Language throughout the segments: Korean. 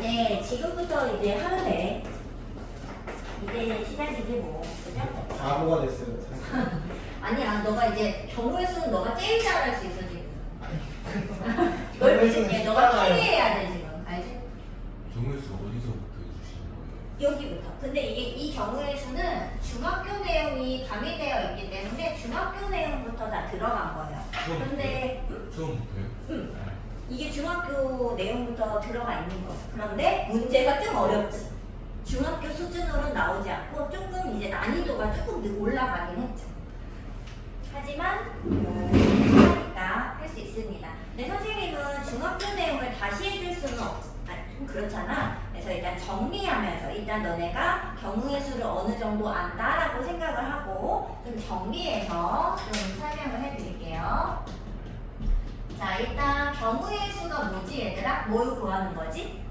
이제 지금부터 이제 하는데 이제 시작이지 뭐, 그죠? 바보가 됐어요. 아니야, 너가 이제 경우의 수는 너가 제일 잘할 수 있어 지금. 널 경우의 수는 부실게, 너가 쉽잖아요. 캐리해야 돼 지금, 알지? 경우의 수 어디서부터 해주시는 거예요? 여기부터. 근데 이게 이 경우의 수는 중학교 내용이 가미되어 있기 때문에 중학교 내용부터 다 들어간 거예요. 근데 처음부터요? 이게 중학교 내용부터 들어가 있는 거. 그런데 문제가 좀 어렵지. 중학교 수준으로 나오지 않고 조금 이제 난이도가 조금 올라가긴 했죠. 하지만 하니까 할 수 있습니다. 근데 선생님은 중학교 내용을 다시 해줄 수는 좀 그렇잖아. 그래서 일단 정리하면서 일단 너네가 경우의 수를 어느 정도 안다라고 생각을 하고 좀 정리해서 좀 설명을 해드릴게요. 자, 일단 경우의 수가 뭐지 얘들아? 뭘 구하는 거지?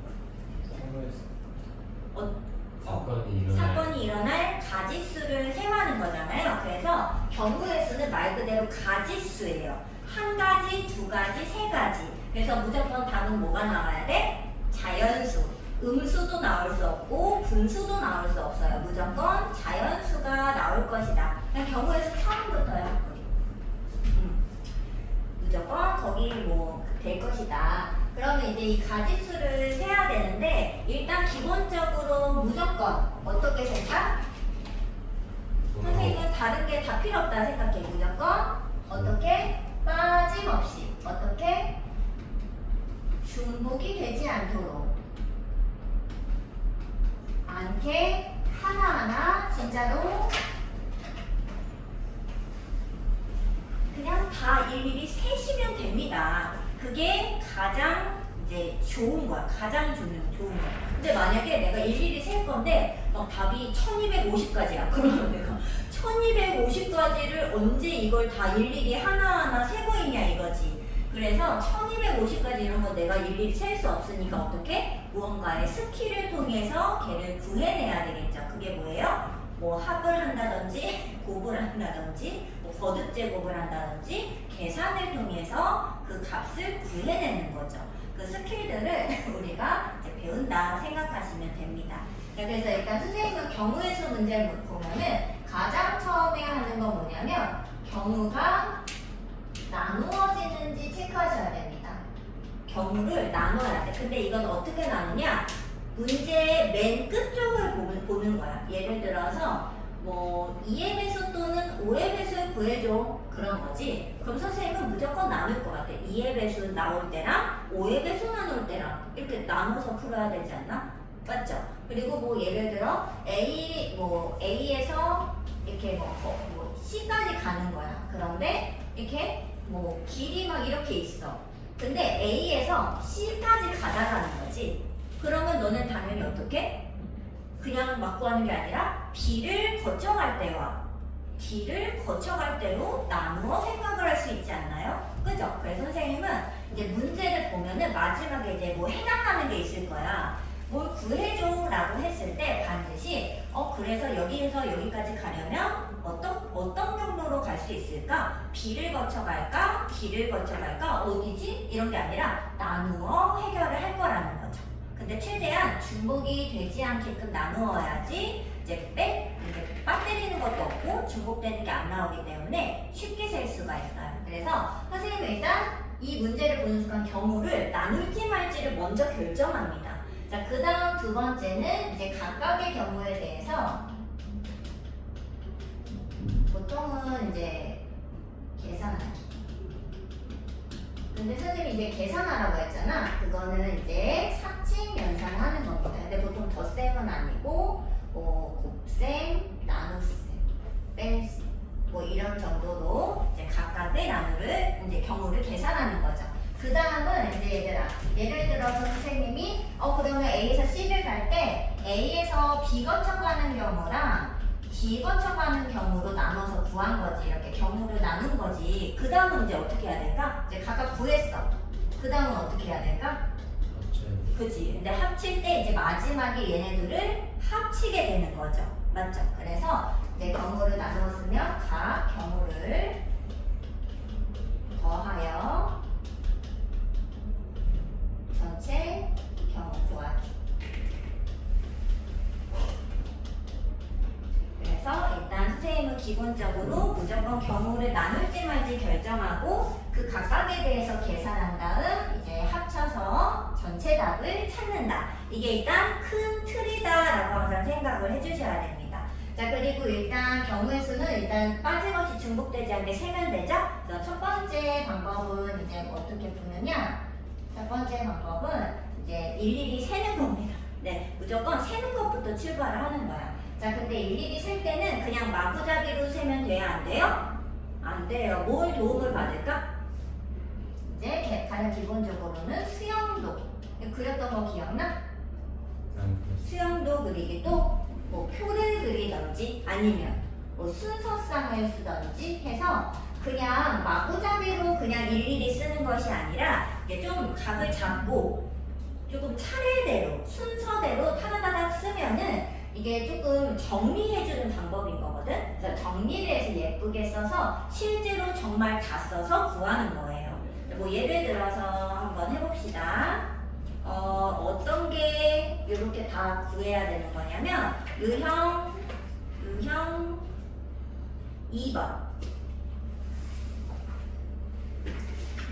사건이 일어날 가지수를 세우는 거잖아요. 그래서 경우의 수는 말 그대로 가지수예요. 한 가지, 두 가지, 세 가지. 그래서 무조건 답은 뭐가 나와야 돼? 자연수. 음수도 나올 수 없고 분수도 나올 수 없어요. 무조건 자연수가 나올 것이다. 그냥 경우의 수 처음부터요. 무조건 거기 뭐 될 것이다. 그러면 이제 이 가지수를 세야 되는데 일단 기본적으로 무조건 어떻게 생각? 선생님은 다른 게 다 필요 없다 생각해. 무조건 어떻게? 빠짐없이 어떻게? 중복이 되지 않도록 않게 하나하나 진짜로 그냥 다 일일이 세시면 됩니다. 그게 가장 이제 좋은 거야. 가장 좋은 거야. 근데 만약에 내가 일일이 셀 건데 막 답이 1250가지야. 그러면 내가 1250가지를 언제 이걸 다 일일이 하나하나 세고 있냐 이거지. 그래서 1250가지 이런 거 내가 일일이 셀 수 없으니까 어떻게? 무언가의 스킬을 통해서 걔를 구해내야 되겠죠. 그게 뭐예요? 뭐 합을 한다든지 곱을 한다든지 뭐 거듭 제곱을 한다든지 계산을 통해서 그 값을 구해내는 거죠. 그 스킬들을 우리가 이제 배운다 생각하시면 됩니다. 자, 그래서 일단 선생님은 경우의 수 문제를 보면은 가장 처음에 하는 건 뭐냐면 경우가 나누어지는지 체크하셔야 됩니다. 경우를 나눠야 돼. 근데 이건 어떻게 나누냐? 문제의 맨 끝쪽을 보는 거야. 예를 들어서 뭐 2의 배수 또는 5의 배수를 구해줘. 그런 거지. 그럼 선생님은 무조건 나눌 것 같아. 2의 배수 나올 때랑 5의 배수 나눌 때랑 이렇게 나눠서 풀어야 되지 않나? 맞죠? 그리고 뭐 예를 들어 A에서 이렇게 뭐 C까지 가는 거야. 그런데 이렇게 뭐 길이 막 이렇게 있어. 근데 A에서 C까지 가다라는 거지. 그러면 너는 당연히 어떻게? 그냥 막 구하는 게 아니라 B를 거쳐갈 때와 D를 거쳐갈 때로 나누어 생각을 할 수 있지 않나요? 그죠? 그래서 선생님은 이제 문제를 보면은 마지막에 이제 뭐 해당하는 게 있을 거야. 뭘 구해줘 라고 했을 때 반드시 그래서 여기에서 여기까지 가려면 어떤 경로로 갈 수 있을까? B를 거쳐갈까? D를 거쳐갈까? 어디지? 이런 게 아니라 나누어 해결을 할 거라는 거죠. 근데 최대한 중복이 되지 않게끔 나누어야지 이제 빠뜨리는 것도 없고 중복되는 게 안 나오기 때문에 쉽게 셀 수가 있어요. 그래서 선생님은 일단 이 문제를 보는 순간 경우를 나눌지 말지를 먼저 결정합니다. 자, 그 다음 두 번째는 이제 각각의 경우에 대해서 보통은 이제 계산하기. 근데 선생님이 이제 계산하라고 했잖아. 그거는 이제 삭칭 연산하는 겁니다. 근데 보통 덧셈은 아니고 곱셈, 나눗셈, 뺄셈 뭐 이런 정도로 이제 각각의 이제 경우를 계산하는 거죠. 그 다음은 이제 얘들아, 예를 들어서 선생님이 그러면 A에서 C를 갈 때 A에서 B 거쳐가는 경우랑 D 거쳐가는 경우로 나눠서 구한 거지. 이렇게 경우를 나눈 거지. 그 다음은 이제 어떻게 해야 될까? 이제 각각 구했어. 그 다음은 어떻게 해야 될까? 그치. 근데 합칠 때 이제 마지막에 얘네들을 합치게 되는 거죠. 맞죠? 그래서 이제 경우를 나누었으면 각 경우를 더하여 전체 경우 구하기. 기본적으로 무조건 경우를 나눌지 말지 결정하고 그 각각에 대해서 계산한 다음 이제 합쳐서 전체 답을 찾는다. 이게 일단 큰 틀이다라고 항상 생각을 해주셔야 됩니다. 자, 그리고 일단 경우의 수는 일단 빠짐없이 중복되지 않게 세면 되죠? 그래서 첫 번째 방법은 이제 어떻게 푸느냐? 첫 번째 방법은 이제 일일이 세는 겁니다. 네, 무조건 세는 것부터 출발을 하는 거야. 자, 근데 일일이 셀 때는 그냥 마구잡이로 세면 돼요? 안 돼요? 안 돼요. 뭘 도움을 받을까? 이제 가장 기본적으로는 수영도. 그렸던 거 기억나? 수영도 그리기 또 뭐 표를 그리던지 아니면 뭐 순서상을 쓰던지 해서 그냥 마구잡이로 그냥 일일이 쓰는 것이 아니라 이게 좀 각을 잡고 조금 차례대로 순서대로 타다다닥 쓰면은 이게 조금 정리해주는 방법인 거거든. 그래서 정리를 해서 예쁘게 써서 실제로 정말 다 써서 구하는 거예요. 뭐 예를 들어서 한번 해봅시다. 어떤 게 이렇게 다 구해야 되는 거냐면 유형 2번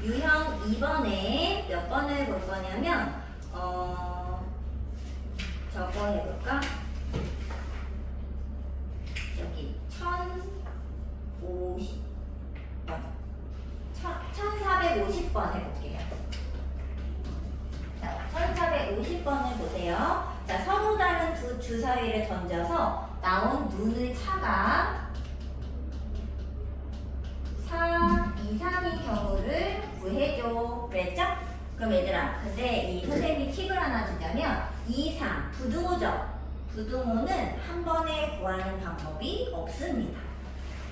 유형 2번에 몇 번을 볼 거냐면 저거 해볼까? 여기 1050번 1450번 해볼게요. 자, 1450번을 보세요. 자, 서로 다른 두 주사위를 던져서 나온 눈의 차가 4 이상인 경우를 구해줘. 그랬죠? 그럼 얘들아, 근데 이 선생님이 팁을 하나 주자면 2, 3, 부등호죠? 부등호는 한 번에 구하는 방법이 없습니다.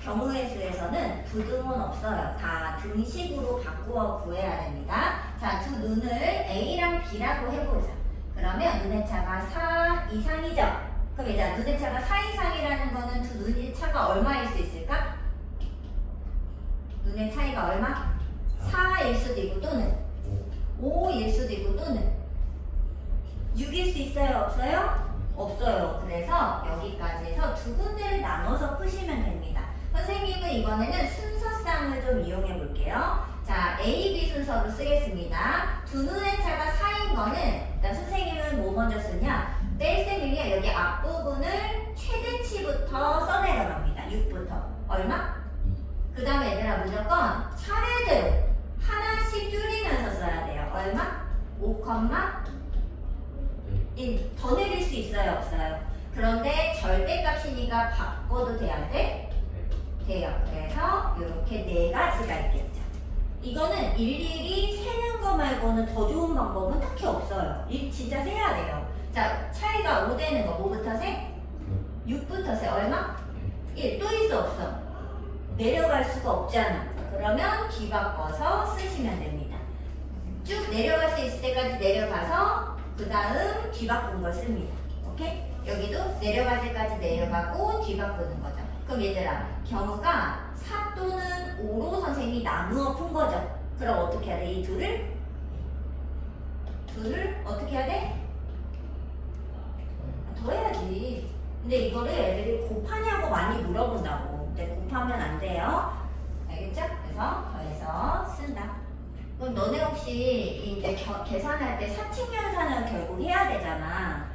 경우의 수에서는 부등호는 없어요. 다 등식으로 바꾸어 구해야 됩니다. 자, 두 눈을 A랑 B라고 해보자. 그러면 눈의 차가 4 이상이죠? 그럼 일단 눈의 차가 4 이상이라는 거는 두 눈의 차가 얼마일 수 있을까? 눈의 차이가 얼마? 4일 수도 있고 또는 5일 수도 있고 또는 6일 수 있어요? 없어요? 없어요. 그래서 여기까지 해서 두 군데를 나눠서 푸시면 됩니다. 선생님은 이번에는 순서상을 좀 이용해 볼게요. 자, A, B 순서로 쓰겠습니다. 두 눈의 차가 4인 거는 일단 선생님은 뭐 먼저 쓰냐? 뗄셈이면 여기 앞부분을 최대치부터 써내려갑니다. 6부터. 얼마? 그 다음에 얘들아 무조건 차례대로 하나씩 줄이면서 써야 돼요. 얼마? 5,1. 더 내릴 수 있어요? 없어요? 그런데 절대값이니까 바꿔도 돼야 안 돼? 돼요. 그래서 이렇게 네 가지가 있겠죠. 이거는 일일이 세는 거 말고는 더 좋은 방법은 딱히 없어요. 진짜 세야 돼요. 자, 차이가 5 되는 거 뭐부터 세? 6부터 세. 얼마? 1. 또 있어 없어? 내려갈 수가 없잖아. 그러면 뒤바꿔서 쓰시면 됩니다. 쭉 내려갈 수 있을 때까지 내려가서 그 다음 뒤바꾼 걸 씁니다. 오케이? 여기도 내려갈 때까지 내려가고 뒤바꾸는 거죠. 그럼 얘들아, 경우가 4 또는 5로 선생님이 나누어 푼 거죠. 그럼 어떻게 해야 돼? 이 둘을 어떻게 해야 돼? 더해야지. 근데 이거를 애들이 곱하냐고 많이 물어본다고. 근데 곱하면 안 돼요. 알겠죠? 그래서 더해서 쓴다. 그럼 너네 혹시 이제 계산할 때 사칙연산을 결국 해야 되잖아.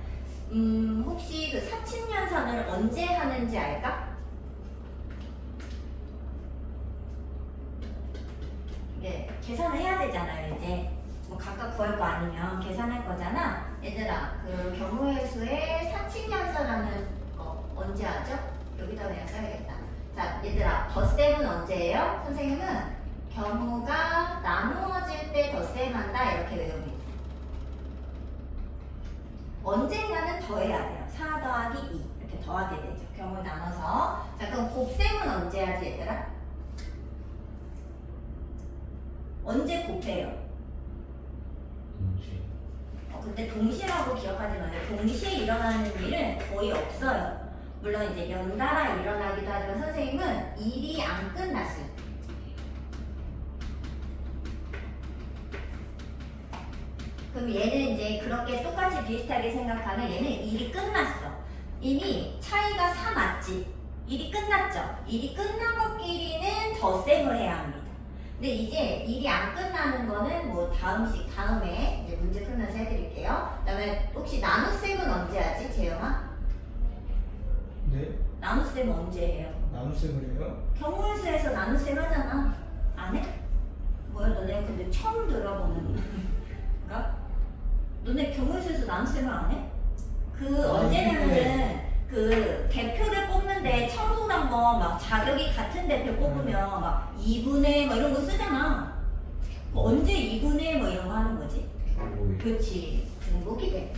혹시 그 사칙연산을 언제 하는지 알까? 네, 계산을 해야 되잖아요. 이제 뭐 각각 구할 거 아니면 계산할 거잖아. 얘들아, 그 경우의 수에 사칙연산하는 거 언제 하죠? 여기다 그냥 써야겠다. 자, 얘들아, 덧셈은 언제예요? 선생님은 경우가 나누어질 때 덧셈한다 이렇게 외웁니다. 언젠가는 더해야 돼요. 4 더하기 2 이렇게 더하게 되죠. 경우 나눠서. 자, 그럼 곱셈은 언제 하지 얘들아? 언제 곱해요? 근데 동시라고 기억하지 마세요. 동시에 일어나는 일은 거의 없어요. 물론 이제 연달아 일어나기도 하지만 선생님은 일이 안 끝났을 때. 그럼 얘는 이제 그렇게 똑같이 비슷하게 생각하면 얘는 일이 끝났어. 이미 차이가 4 맞지? 일이 끝났죠. 일이 끝난 것끼리는 덧셈을 해야 합니다. 근데 이제 일이 안 끝나는 거는 뭐 다음에 이제 문제 풀면서 해드릴게요. 그다음에 혹시 나눗셈은 언제 하지, 재영아? 네? 나눗셈 언제 해요? 나눗셈을 해요? 경우수에서 나눗셈 하잖아. 안 해? 뭐야, 너네 근데 처음 들어보는 건가? 너네 경우수에서 나눗셈을 안 해? 언제냐면은 그 대표를 뽑는데 청소년번 막 자격이 같은 대표 뽑으면 막 2분의 뭐 이런 거 쓰잖아. 뭐 언제 2분의 뭐 이런 거 하는 거지? 중복이. 그렇지. 중복이 돼.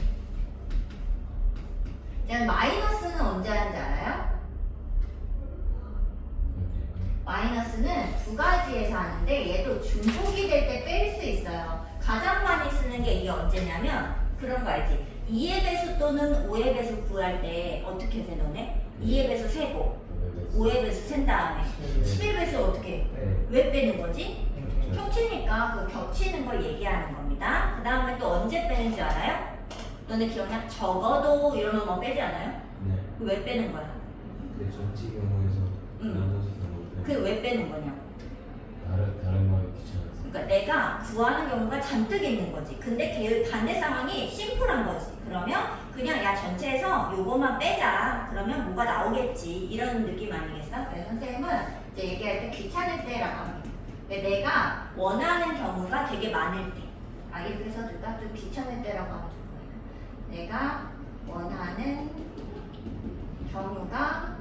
그다음 마이너스는 언제 하는지 알아요? 마이너스는 두 가지에서 하는데 얘도 중복이 될 때 뺄 수 있어요. 가장 많이 쓰는 게 이게 언제냐면 그런 거 알지? 2의 배수 또는 5의 배수 구할 때 어떻게 세 너네? 2의 배수 세고 5의 배수 센 다음에 10의 배수 어떻게 해? 네. 왜 빼는 거지? 그렇죠. 겹치니까 그 겹치는 걸 얘기하는 겁니다. 그 다음에 또 언제 빼는 줄 알아요? 너네 기억나? 적어도 이러면 뭐 빼지 않아요? 네. 왜 빼는 거야? 근데 전체 경우에서 응. 나눠서 경우 그 왜 빼는 거냐고. 다른 말이 귀찮아서. 그러니까 내가 구하는 경우가 잔뜩 있는 거지. 근데 걔 반대 상황이 심플한 거지. 그러면 그냥 야 전체에서 요거만 빼자. 그러면 뭐가 나오겠지. 이런 느낌 아니겠어? 그래서 선생님은 이제 얘기할 때 귀찮을 때라고 합니다. 근데 내가 원하는 경우가 되게 많을 때. 아 이렇게 써줄까? 좀 귀찮을 때라고 하면 좋을 거예요. 내가 원하는 경우가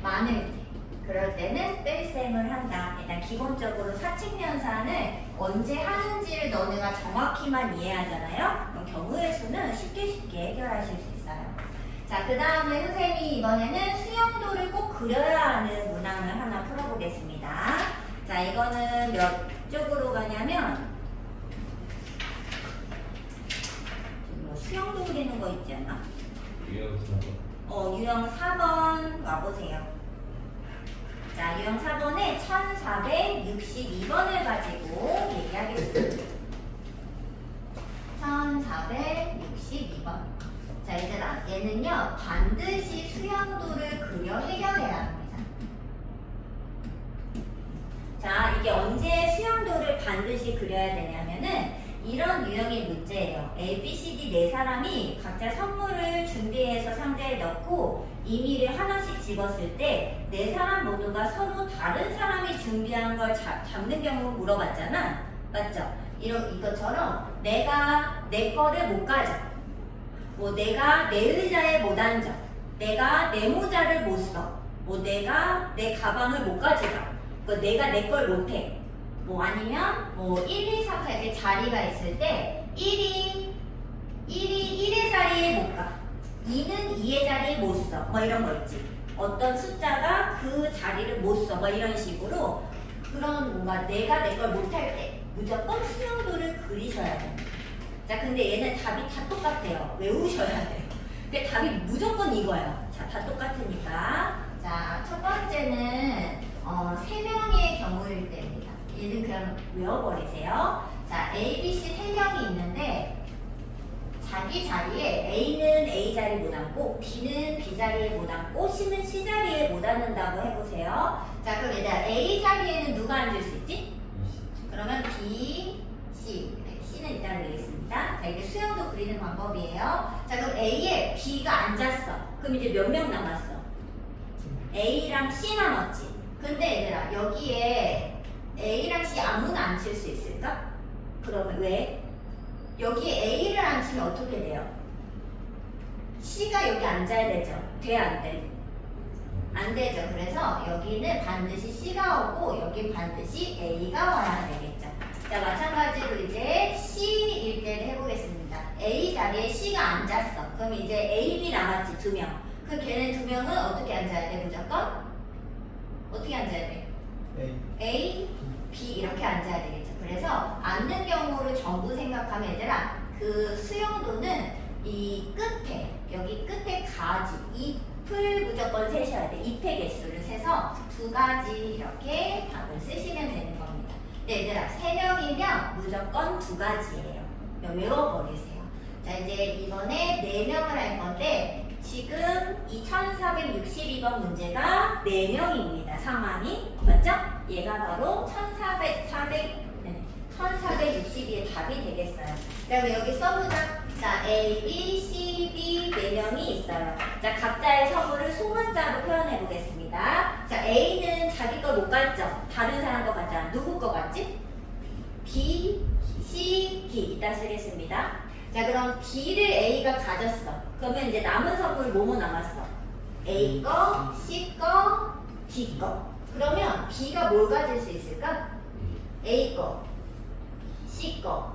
많을 때. 그럴 때는 뺄셈을 한다. 일단 기본적으로 사칙연산을 언제 하는지를 너네가 정확히만 이해하잖아요. 그럼 경우의 수는 쉽게 해결하실 수 있어요. 자, 그 다음에 선생님이 이번에는 수영도를 꼭 그려야 하는 문항을 하나 풀어보겠습니다. 자, 이거는 몇 쪽으로 가냐면 뭐 수영도 그리는 거 있지 않나? 유형 4번 와보세요. 자, 유형 4번에 1462번을 가지고 얘기하겠습니다. 1462번. 자, 얘들아, 얘는요, 반드시 수영도를 그려 해결해야 합니다. 자, 이게 언제 수영도를 반드시 그려야 되냐면은 이런 유형의 문제예요. A, B, C, D 네 사람이 각자 선물을 준비해서 상자에 넣고 임의를 하나씩 집었을 때 네 사람 모두가 서로 다른 사람이 준비한 걸 잡는 경우 물어봤잖아. 맞죠? 이것처럼 내가 내 거를 못 가져. 뭐 내가 내 의자에 못 앉아. 내가 내 모자를 못 써. 뭐 내가 내 가방을 못 가져가. 내가 내 걸 못 해. 뭐 아니면 뭐 1, 2, 3, 4 이렇게 자리가 있을 때 1이 1의 자리에 못 가. 2는 2의 자리에 못 써. 뭐 이런 거 있지. 어떤 숫자가 그 자리를 못 써. 뭐 이런 식으로 그런 뭔가 내가 내 걸 못 할 때 무조건 수영도를 그리셔야 됩니다. 자, 근데 얘는 답이 다 똑같아요. 외우셔야 돼요. 근데 답이 무조건 이거예요. 자, 다 똑같으니까. 자, 첫 번째는 3명의 경우일 때입니다. 얘는 그냥 외워버리세요. 자, A, B, C 3명이 있는데 자기 자리에 A는 A 자리에 못 앉고 B는 B 자리에 못 앉고 C는 C 자리에 못 앉는다고 해보세요. 자, 그럼 얘들아 A 자리에는 누가 앉을 수 있지? 그러면 B, C. 네, C는 일단 내겠습니다. 자, 이게 수영도 그리는 방법이에요. 자, 그럼 A에 B가 앉았어. 그럼 이제 몇 명 남았어? A랑 C 남았지. 근데 얘들아 여기에 A랑 C 아무나 앉힐 수 있을까? 그러면 왜? 여기에 A를 앉히면 어떻게 돼요? C가 여기 앉아야 되죠? 돼, 안 돼? 안 되죠. 그래서 여기는 반드시 C가 오고 여기 반드시 A가 와야 되겠죠. 자, 마찬가지로 이제 C일 때를 해보겠습니다. A 자리에 C가 앉았어. 그럼 이제 A, B 남았지, 2명. 그 걔네 2명은 어떻게 앉아야 돼, 무조건? 어떻게 앉아야 돼? A, B 이렇게 앉아야 되겠죠. 그래서 앉는 경우를 전부 생각하면 얘들아 그 수영도는 이 끝에 여기 끝에 가지 잎을 무조건 세셔야 돼. 잎의 개수를 세서 2가지 이렇게 답을 쓰시면 되는 겁니다. 근데 얘들아 3명이면 무조건 2가지예요. 외워버리세요. 자, 이제 이번에 4명을 할 건데 지금 이 1462번 문제가 4명입니다. 상황이. 맞죠? 얘가 바로 1462의 답이 되겠어요. 그럼 여기 써보자. 자, A, B, C, D 4명이 있어요. 자, 각자의 선물을 소문자로 표현해 보겠습니다. 자, A는 자기 걸 못 갔죠? 다른 사람 거 같잖아. 누구 거 같지? B, C, D 이따 쓰겠습니다. 자, 그럼 B를 A가 가졌어. 그러면 이제 남은 선물 뭐뭐 남았어? A 거, C 거, D 거. 그러면 B가 뭘 가질 수 있을까? A 거, C 거,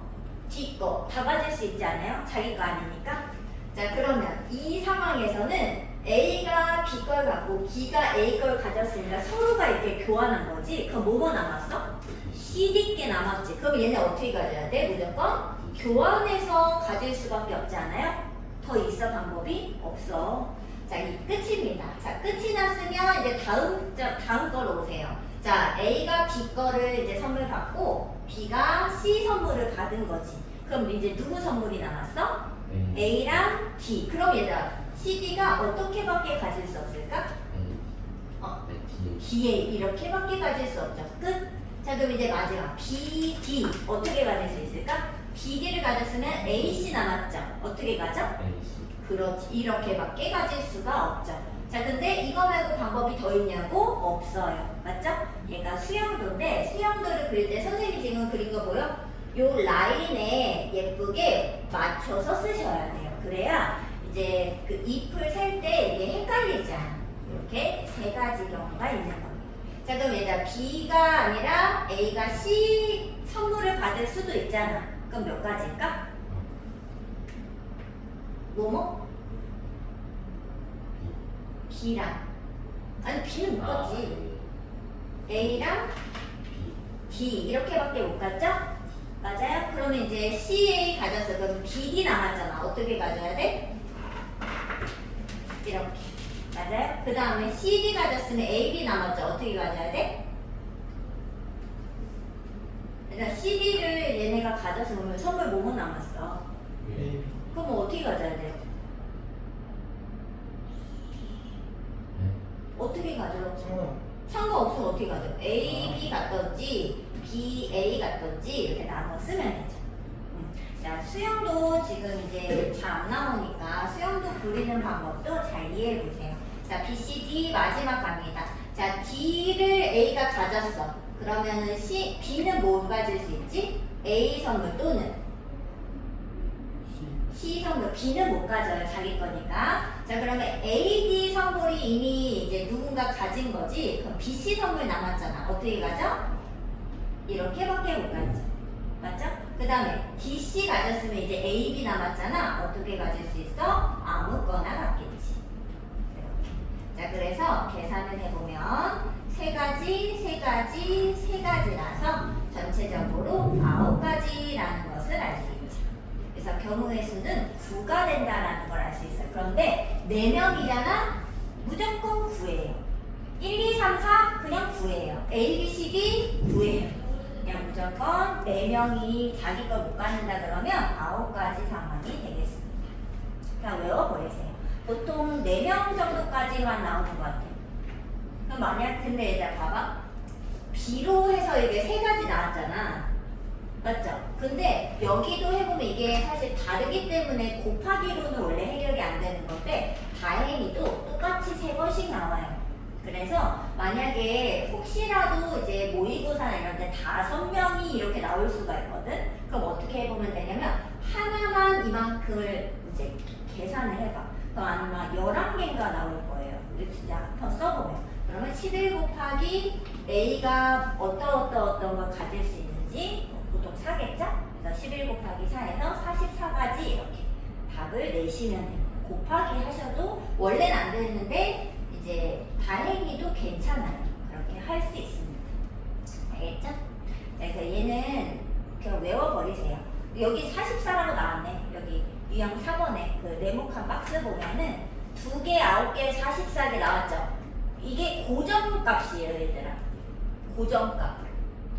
D 거 다 가질 수 있지 않아요? 자기 거 아니니까. 자, 그러면 이 상황에서는 A가 B 걸 갖고 B가 A 걸 가졌으니까 서로가 이렇게 교환한 거지. 그럼 뭐뭐 남았어? CD 게 남았지. 그럼 얘네 어떻게 가져야 돼? 무조건 교환해서 가질 수밖에 없지 않아요? 더 있어 방법이? 없어. 자, 이 끝입니다. 자, 끝이 났으면 이제 다음 거로 오세요. 자, A가 B 거를 이제 선물 받고 B가 C 선물을 받은 거지. 그럼 이제 누구 선물이 남았어? A랑 D. 그럼 얘들아, CD가 어떻게밖에 가질 수 없을까? D에 이렇게밖에 가질 수 없죠. 끝. 자, 그럼 이제 마지막 B, D 어떻게 가질 수 있을까? BD를 가졌으면 AC 남았죠. 어떻게 가져? 그렇지. 이렇게밖에 가질 수가 없죠. 자, 근데 이거 말고 방법이 더 있냐고? 없어요. 맞죠? 얘가 수영도인데 수영도를 그릴 때 선생님이 지금 그린 거 보여? 요 라인에 예쁘게 맞춰서 쓰셔야 돼요. 그래야 이제 그 잎을 셀 때 이게 헷갈리지 않아. 이렇게 세 가지 경우가 있는 겁니다. 자, 그럼 얘들아, B가 아니라 A가 C 선물을 받을 수도 있잖아. 그럼 몇 가지일까? 뭐뭐? B랑 아니 B는 못 갔지. A랑 D 이렇게밖에 못 갔죠? 맞아요? 그러면 이제 CA 가졌어. 그럼 BD 남았잖아. 어떻게 가져야 돼? 이렇게. 맞아요? 그 다음에 CD 가졌으면 AB 남았죠. 어떻게 가져야 돼? 그러니까 CD를 얘네가 가졌으면 선물 뭐뭐 남았어? A, 그럼 어떻게 가져야 돼요? 어떻게 가져? 상관없으면 어떻게 가져? A, B 갔던지 B, A 갔던지 이렇게 나눠 쓰면 되죠. 자, 수영도 지금 이제 잘 안 나오니까 수영도 그리는 방법도 잘 이해해 보세요. 자, B, C, D 마지막 갑니다. 자, D를 A가 가졌어. 그러면은 B는 뭘 가질 수 있지? A 선물 또는 C 선물. B는 못 가져요. 자기 거니까. 자, 그러면 A, D 선물이 이미 이제 누군가 가진 거지. 그럼 B, C 선물 남았잖아. 어떻게 가져? 이렇게밖에 못 가져. 맞죠? 그 다음에 D, C 가졌으면 이제 A, B 남았잖아. 어떻게 가질 수 있어? 아무거나 갖겠지. 자, 그래서 계산을 해보면 세 가지라서 전체적으로 9가지라는 것을 알 수 있죠. 그래서 경우의 수는 9가 된다라는 걸 알 수 있어요. 그런데 4명이잖아? 무조건 9예요. 1, 2, 3, 4 그냥 9예요. A, B, C, D 9예요. 그냥 무조건 4명이 자기 걸 못 갖는다 그러면 9가지 상황이 되겠습니다. 그냥 외워버리세요. 보통 4명 정도까지만 나오는 것 같아요. 그럼 만약 근데 얘들아 봐봐. B로 해서 이게 3가지 나왔잖아. 맞죠? 근데 여기도 해보면 이게 사실 다르기 때문에 곱하기로는 원래 해결이 안 되는 건데 다행히도 똑같이 3번씩 나와요. 그래서 만약에 혹시라도 이제 모의고사나 이런 데 5명이 이렇게 나올 수가 있거든? 그럼 어떻게 해보면 되냐면 하나만 이만큼을 이제 계산을 해봐. 그럼 아마 11개인가 나올 거예요. 우리 진짜 한번 써보면. 그러면 11 곱하기 A가 어떤 걸 가질 수 있는지 보통 4겠죠? 그래서 11 곱하기 4에서 44가지 이렇게 답을 내시면 됩니다. 곱하기 하셔도 원래는 안 되는데 이제 다행히도 괜찮아요. 그렇게 할 수 있습니다. 알겠죠? 그래서 얘는 그냥 외워버리세요. 여기 44라고 나왔네. 여기 유형 4번에 그 네모칸 박스 보면은 2개, 9개, 44개 나왔죠? 이게 고정값이에요, 얘들아. 고정값.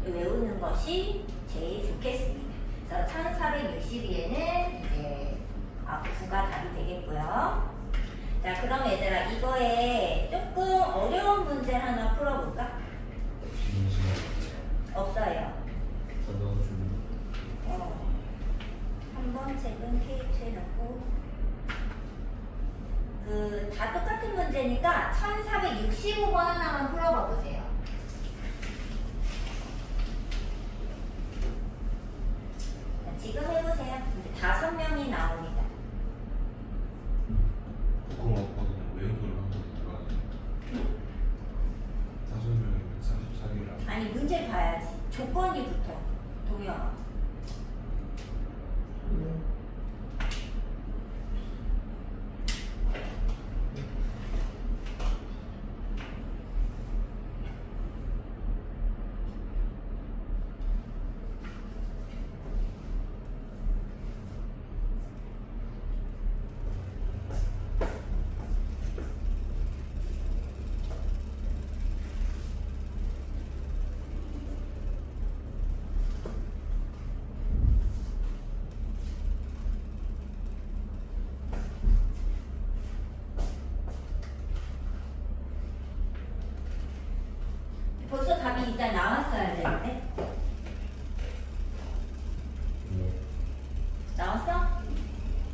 외우는 것이 제일 좋겠습니다. 그래서 1462에는 이제 9가 답이 되겠고요. 자, 그럼 얘들아 이거에 조금 어려운 문제 하나 풀어볼까? 쉬는 시간 없어요. 저도 좀 한번 책은 K2에 넣고 다 똑같은 문제니까 1465번 하나만 풀어봐 보세요. 자, 지금 해보세요. 이제 5명이 나옵니다. 부끄러웠거든요. 외우기를 한 번도 들어가네. 5명이면 44개라. 아니 문제 봐야지. 조건이 붙어. 동영아. 벌써 답이 일단 나왔어야 되는데. 네. 나왔어?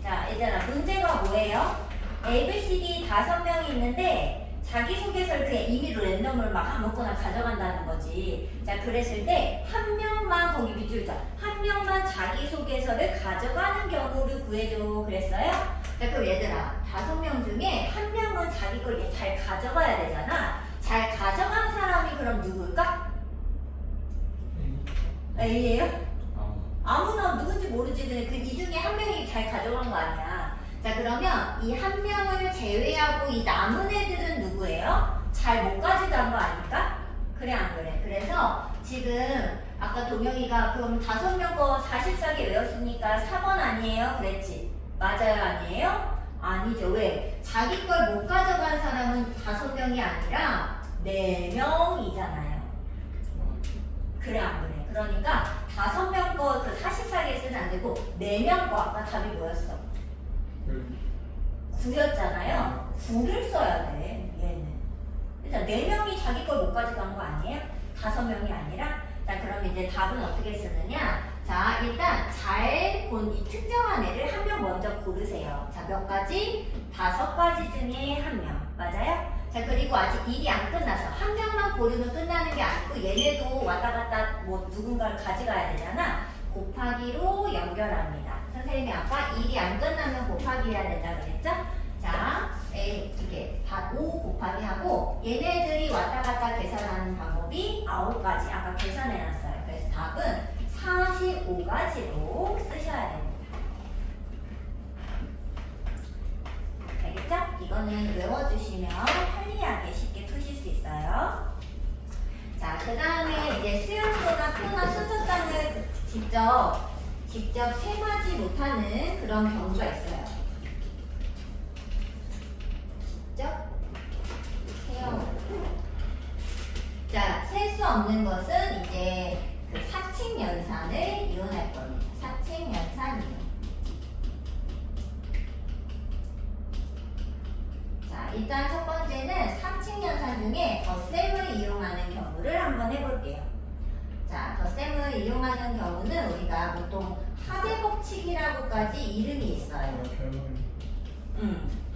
자, 얘들아 문제가 뭐예요? A, B, C, D 5명이 있는데 자기소개서를 그냥 임의로 랜덤으로 막 아무거나 가져간다는 거지. 자, 그랬을 때 한 명만 거기 밑줄 자. 한 명만 자기소개서를 가져가는 경우를 구해줘. 그랬어요? 자, 그럼 얘들아 5명 중에 한 명은 자기 걸 이렇게 잘 가져가야 되잖아. 잘 가져간 사람이 그럼 누굴까? A예요? 아무나 누군지 모르지. 근데 그 이 중에 한 명이 잘 가져간 거 아니야. 자, 그러면 이 한 명을 제외하고 이 남은 애들은 누구예요? 잘 못 가져간 거 아닐까? 그래 안 그래? 그래서 지금 아까 동영이가 그럼 5명 거 44개 외웠으니까 4번 아니에요? 그랬지? 맞아요 아니에요? 아니죠. 왜? 자기 걸 못 가져간 사람은 5명이 아니라 4명이잖아요. 그래 안 그래? 그러니까 5명 거 그 44개 쓰면 안 되고 4명 거 아까 답이 뭐였어? 9였잖아요. 9를 써야 돼. 얘는. 일단 4명이 자기 걸 못 가져간 거 아니에요? 5명이 아니라? 자, 그럼 이제 답은 어떻게 쓰느냐? 자, 일단 잘 본 이 특정한 애를 한 명 먼저 고르세요. 자, 몇 가지? 5가지 중에 한 명. 맞아요? 자, 그리고 아직 일이 안 끝나서 한 명만 고르면 끝나는 게 아니고 얘네도 왔다 갔다 뭐 누군가를 가져가야 되잖아. 곱하기로 연결합니다. 선생님이 아까 일이 안 끝나면 곱하기 해야 된다 그랬죠? 자, 이게 다 5 곱하기 하고 얘네들이 왔다 갔다 계산하는 방법이 9가지 아까 계산해놨어요. 그래서 답은 45가지로 쓰셔야 됩니다. 알겠죠? 이거는 외워주시면 편리하게 쉽게 푸실 수 있어요. 자, 그 다음에 이제 수용소나 표나 순서상을 직접 세마지 못하는 그런 경우가 있어요. 직접 세요. 자, 셀 수 없는 것은 이제 그 사칙연산을 이용할 겁니다. 사칙연산 이용. 자, 일단 첫 번째는 사칙연산 중에 덧셈을 이용하는 경우를 한번 해볼게요. 자, 덧셈을 이용하는 경우는 우리가 보통 합의 법칙이라고까지 이름이 있어요.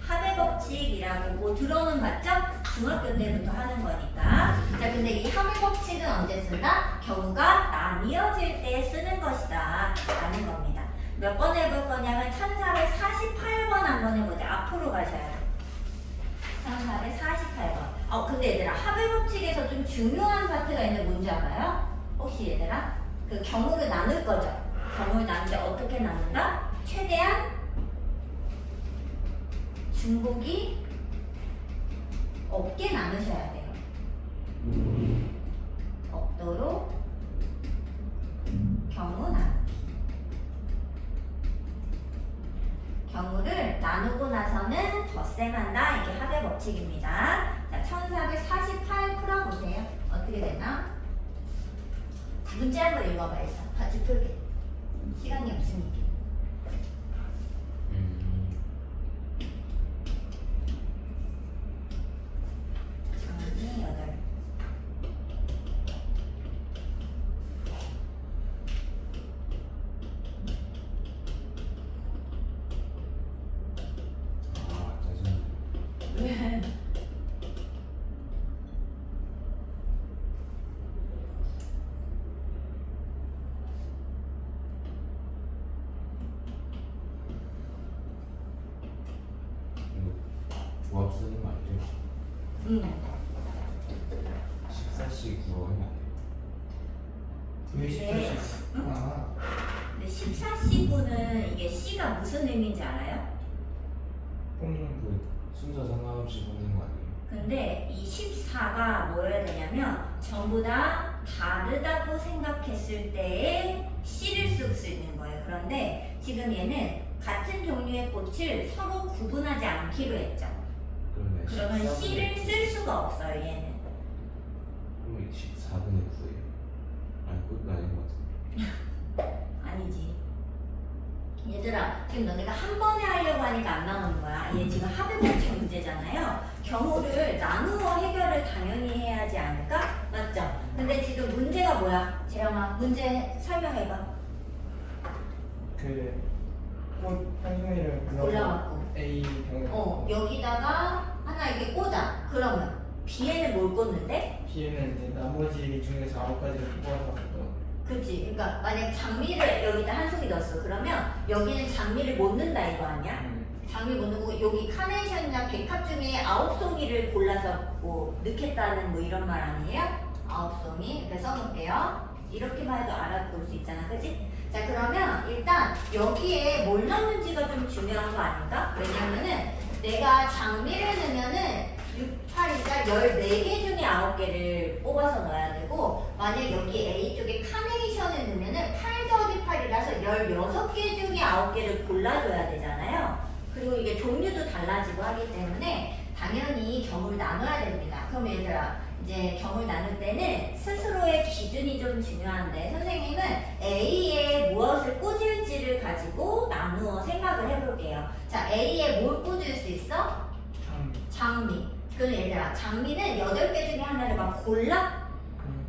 합의 법칙이라고 뭐 들어는 봤죠? 중학교 때부터 하는 거니까. 자, 근데 이 합의 법칙은 언제 쓴다? 경우가 나뉘어질 때 쓰는 것이다 라는 겁니다. 몇 번 해볼 거냐면 1448번 한번 해보자. 앞으로 가셔야 돼. 1448번. 근데 얘들아 합의 법칙에서 좀 중요한 파트가 있는데 뭔지 알아요? 혹시 얘들아? 그 경우를 나눌 거죠? 경우를 나누는데 어떻게 나눈다? 최대한 중복이 없게 나누셔야 돼요. 없도록 경우 나누기. 경우를 나누고 나서는 덧셈한다. 이게 합의 법칙입니다. 자, 1448 풀어보세요. 어떻게 되나? 문제 한번 읽어봐야죠. 같이 풀게. 시간이 없으니까. 조합 쓰는 거 알죠? 14씩 구하면 안 돼요. 왜 네. 14시? 아, 근데 14시구는 이게 C가 무슨 의미인지 알아요? 뽑는 그 순서 상관없이 뽑는 거 아니에요? 근데 이 14가 뭐여야 되냐면 전부 다 다르다고 생각했을 때에 C를 쓸 수 있는 거예요. 그런데 지금 얘는 같은 종류의 꽃을 서로 구분하지 않기로 했죠. 그러면 그러면 14분의 C를 쓸 수가 없어요, 얘는. 그러면 14분의 9예요. 아니 그것도 아닌 것 같은데. 아니지. 얘들아, 지금 너네가 한 번에 하려고 하니까 안 나오는 거야. 얘 지금 합의문제 문제잖아요. 경우를 나누어 해결을 당연히 해야 하지 않을까? 맞죠? 근데 지금 문제가 뭐야? 재영아, 문제 설명해봐. 그꽃 한 송이를 골라갖고. A 병에 여기다가 하나 이렇게 꽂아. 그러면 B에는 뭘 꽂는데? B에는 이제 나머지 중에서 9가지를 뽑아서 그치? 그러니까 만약 장미를 여기다 한 송이 넣었어. 그러면 여기는 장미를 못 넣는다 이거 아니야? 장미 못 넣고 여기 카네이션이나 백합 중에 9송이를 골라서 뭐 넣겠다는 뭐 이런 말 아니에요? 9송이 이렇게 써놓을게요. 이렇게만 해도 알아볼 수 있잖아, 그치? 자, 그러면 일단 여기에 뭘 넣는지가 좀 중요한 거 아닌가? 왜냐면은 내가 장미를 넣으면은 6, 8이니까 14개 중에 9개를 뽑아서 넣어야 되고, 만약 여기 A 쪽에 카네이션을 넣으면은 8 더하기 8이라서 16개 중에 9개를 골라줘야 되잖아요. 그리고 이게 종류도 달라지고 하기 때문에 당연히 경우를 나눠야 됩니다. 그럼 얘들아, 이제 경우를 나눌 때는 스스로의 기준이 좀 중요한데, 선생님은 A에 무엇을 꽂을지를 가지고 나누어 생각을 해볼게요. 자, A에 뭘 꽂을 수 있어? 장미. 그럼 얘들아, 장미는 8개 중에 하나를 막 골라?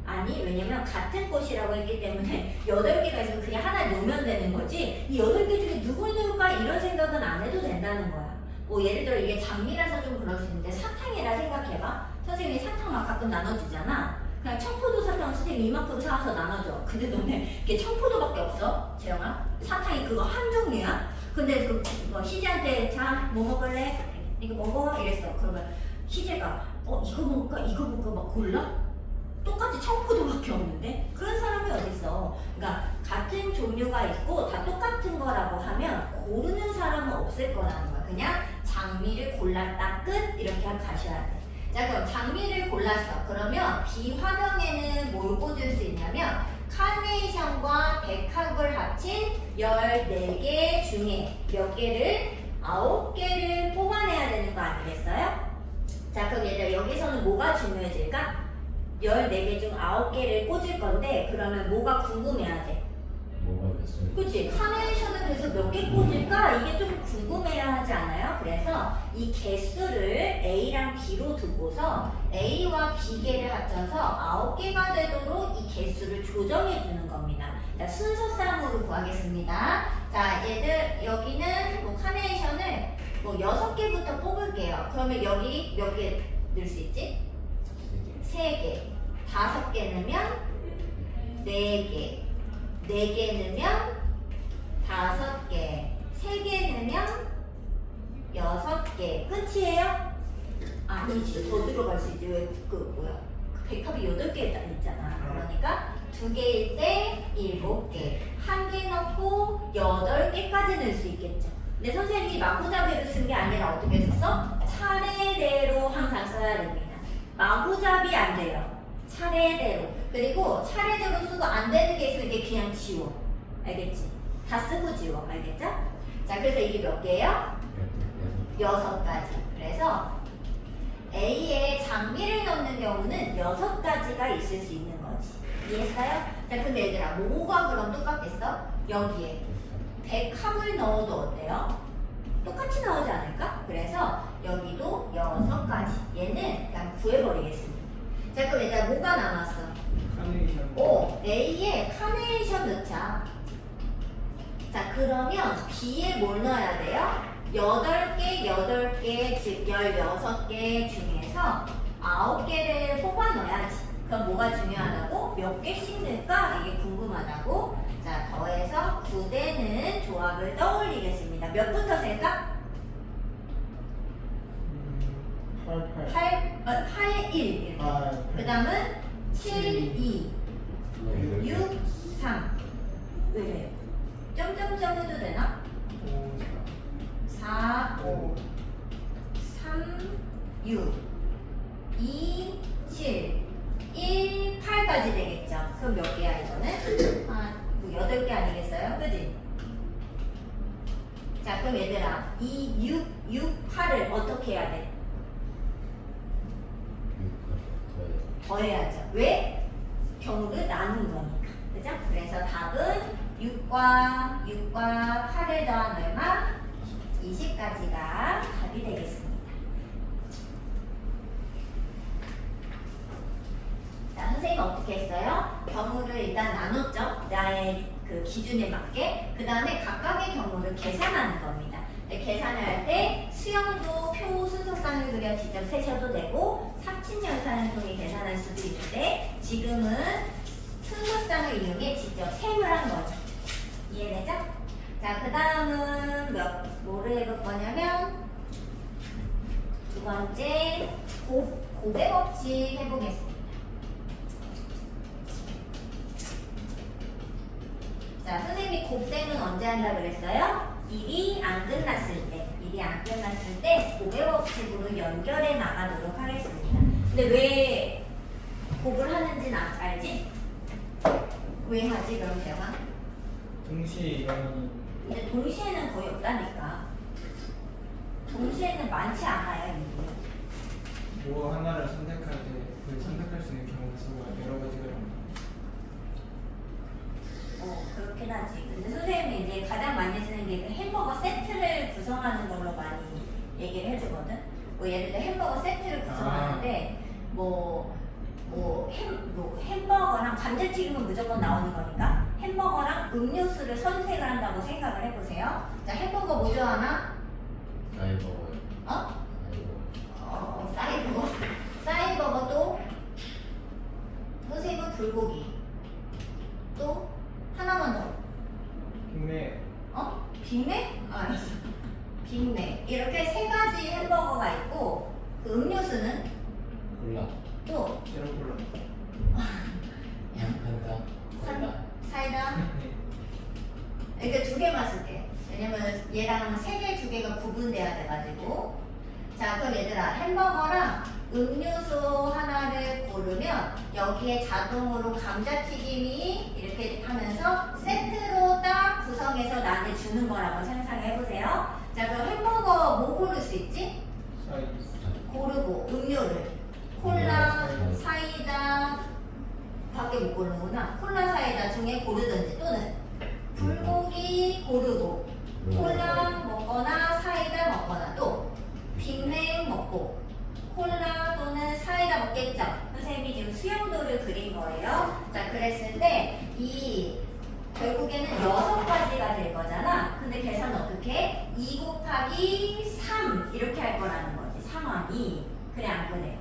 아니, 왜냐면 같은 꽃이라고 했기 때문에 8개가 있으면 그냥 하나 놓으면 되는 거지, 이 8개 중에 누굴 넣을까 이런 생각은 안 해도 된다는 거야. 뭐 예를 들어 이게 장미라서 좀 그럴 수 있는데 사탕이라 생각해봐. 선생님이 사탕 막 가끔 나눠주잖아. 그냥 청포도 사탕 선생님이 이만큼 사와서 나눠줘. 근데 너네 이게 청포도밖에 없어, 재영아? 사탕이 그거 한 종류야? 근데 뭐 희재한테 자, 뭐 먹을래? 이거 먹어? 이랬어. 그러면 희재가 이거 먹을까? 이거 먹을까? 막 골라? 똑같이 청포도밖에 없는데? 그런 사람이 어딨어. 그러니까 같은 종류가 있고 다 똑같은 거라고 하면 고르는 사람은 없을 거라는 거야. 그냥 장미를 골랐다 끝 이렇게 가셔야 돼. 자, 그럼 장미를 골랐어. 그러면 B 화병에는 뭘 꽂을 수 있냐면 카네이션과 백합을 합친 14개 중에 몇 개를? 9개를 뽑아내야 되는 거 아니겠어요? 자, 그럼 얘들아, 여기서는 뭐가 중요해질까? 14개 중 9개를 꽂을 건데, 그러면 뭐가 궁금해야 돼? 뭐가 몇 송이? 그치? 카네이션은 그래서 몇 개 꽂을까? 이게 좀 궁금해야 하지 않아요? 그래서 이 개수를 A랑 B로 두고서 A와 B 개를 합쳐서 9개가 되도록 이 개수를 조정해 주는 겁니다. 자, 순서상으로 구하겠습니다. 자, 얘들 여기는 뭐 카네이션을 뭐 6개부터 뽑을게요. 그러면 여기 몇 개 넣을 수 있지? 3개, 5개 넣으면 4개, 4개 넣으면 5개, 3개 넣으면 6개. 끝이에요? 아니지, 더 들어갈 수 있지. 왜 뭐야? 그 백합이 8개 있잖아. 그러니까 2개일 때 7개, 1개 넣고 8개까지 넣을 수 있겠죠. 근데 선생님이 마구잡이로 쓴 게 아니라 어떻게 썼어? 차례대로 항상 써야 됩니다. 마구잡이 안 돼요. 차례대로. 그리고 차례대로 쓰고 안 되는 게 있으면 이게 그냥 지워. 알겠지? 다 쓰고 지워. 알겠죠? 자, 그래서 이게 몇 개예요? 6가지. 그래서 A에 장미를 넣는 경우는 6가지가 있을 수 있는 거지. 이해했어요? 자, 근데 얘들아, 뭐가 그럼 똑같겠어? 여기에 백합을 넣어도 어때요? 똑같이 나오지 않을까? 그래서 여기도 6가지. 얘는 그냥 구해버리겠습니다. 자, 그럼 일단 뭐가 남았어? 카네이션. A에 카네이션 넣자. 자, 그러면 B에 뭘 넣어야 돼요? 8개, 즉 16개 중에서 9개를 뽑아 넣어야지. 그럼 뭐가 중요하다고? 몇 개씩 넣을까? 이게 궁금하다고? 자, 더해서 9대는 조합을 떠올리겠습니다. 몇 부터 셀까? 88. 8, 1. 아, 그 다음은 7, 2, 6, 3. 왜? 점점점 해도 되나? 4, 5, 3, 6, 2, 7, 1, 8까지 되겠죠? 그럼 몇 개야 이거는? 아, 8개 아니겠어요? 그지? 자, 그럼 얘들아, 이 6, 8을 어떻게 해야 돼? 더해야죠. 왜? 경우를 나눈 거니까. 그죠? 그래서 답은 6과 8을 더한 얼마? 20까지가 답이 되겠습니다. 자, 선생님 어떻게 했어요? 경우를 일단 나눴죠. 나의 그 기준에 맞게. 그 다음에 각각의 경우를 계산하는 겁니다. 근데 계산을 할 때 수영도 표 순서상을 그려 직접 세셔도 되고 삼친연산을 통해 계산할 수도 있는데 지금은 순서상을 이용해 직접 셈을 한 거죠. 이해되죠? 자, 그 다음은 뭐를 해볼 거냐면 두 번째 곱의 법칙 해보겠습니다. 자, 선생님이 곱셈은 언제 한다 그랬어요? 일이 안 끝났을 때, 곱의 법칙으로 연결해 나가도록 하겠습니다. 근데 왜 곱을 하는지는 알지? 왜 하지 그럼 대화? 동시에 일어나는 근데 동시에는 거의 없다니까. 동시에는 많지 않아요, 이게. 뭐 하나를 선택할 때 그 선택할 수 있는 경우가 수가 여러 가지가 있는 그렇긴 하지. 근데 선생님이 이제 가장 많이 쓰는 게 그 햄버거 세트를 구성하는 걸로 많이 얘기를 해주거든. 뭐 예를 들어 햄버거 세트를 구성하는데 햄버거랑 감자튀김은 무조건 나오는 거니까 햄버거랑 음료수를 선택을 한다고 생각을 해보세요. 자, 햄버거 뭐 좋아하나? 사이버거요. 어? 사이버거 또 선생님은 불고기 또 하나만 더. 빅맥 빅맥? 알았어. 빅맥. 이렇게 세 가지 햄버거가 있고 그 음료수는 콜라. 또 제로 콜라 한다. 사이다. 이렇게 두 개만 쓸게. 왜냐면 얘랑 세 개 두 개가 구분돼야 돼가지고. 자, 그럼 얘들아 햄버거랑 음료수 하나를 고르면 여기에 자동으로 감자튀김이 이렇게 하면서 세트로 딱 구성해서 나한테 주는 거라고 상상해 보세요. 자, 그럼 햄버거 뭐 고를 수 있지? 사이드 고르고 음료를 콜라, 사이다 밖에 못 고르는구나. 콜라, 사이다 중에 고르든지 또는 불고기 고르고 콜라 먹거나 사이다 먹거나 또 빅맥 먹고 콜라 또는 사이다 먹겠죠. 선생님이 지금 수용도를 그린 거예요. 자, 그랬을 때 이 결국에는 6가지가 될 거잖아. 근데 계산 어떻게 해? 2 곱하기 3 이렇게 할 거라는 거지. 상황이. 그래 안 그래?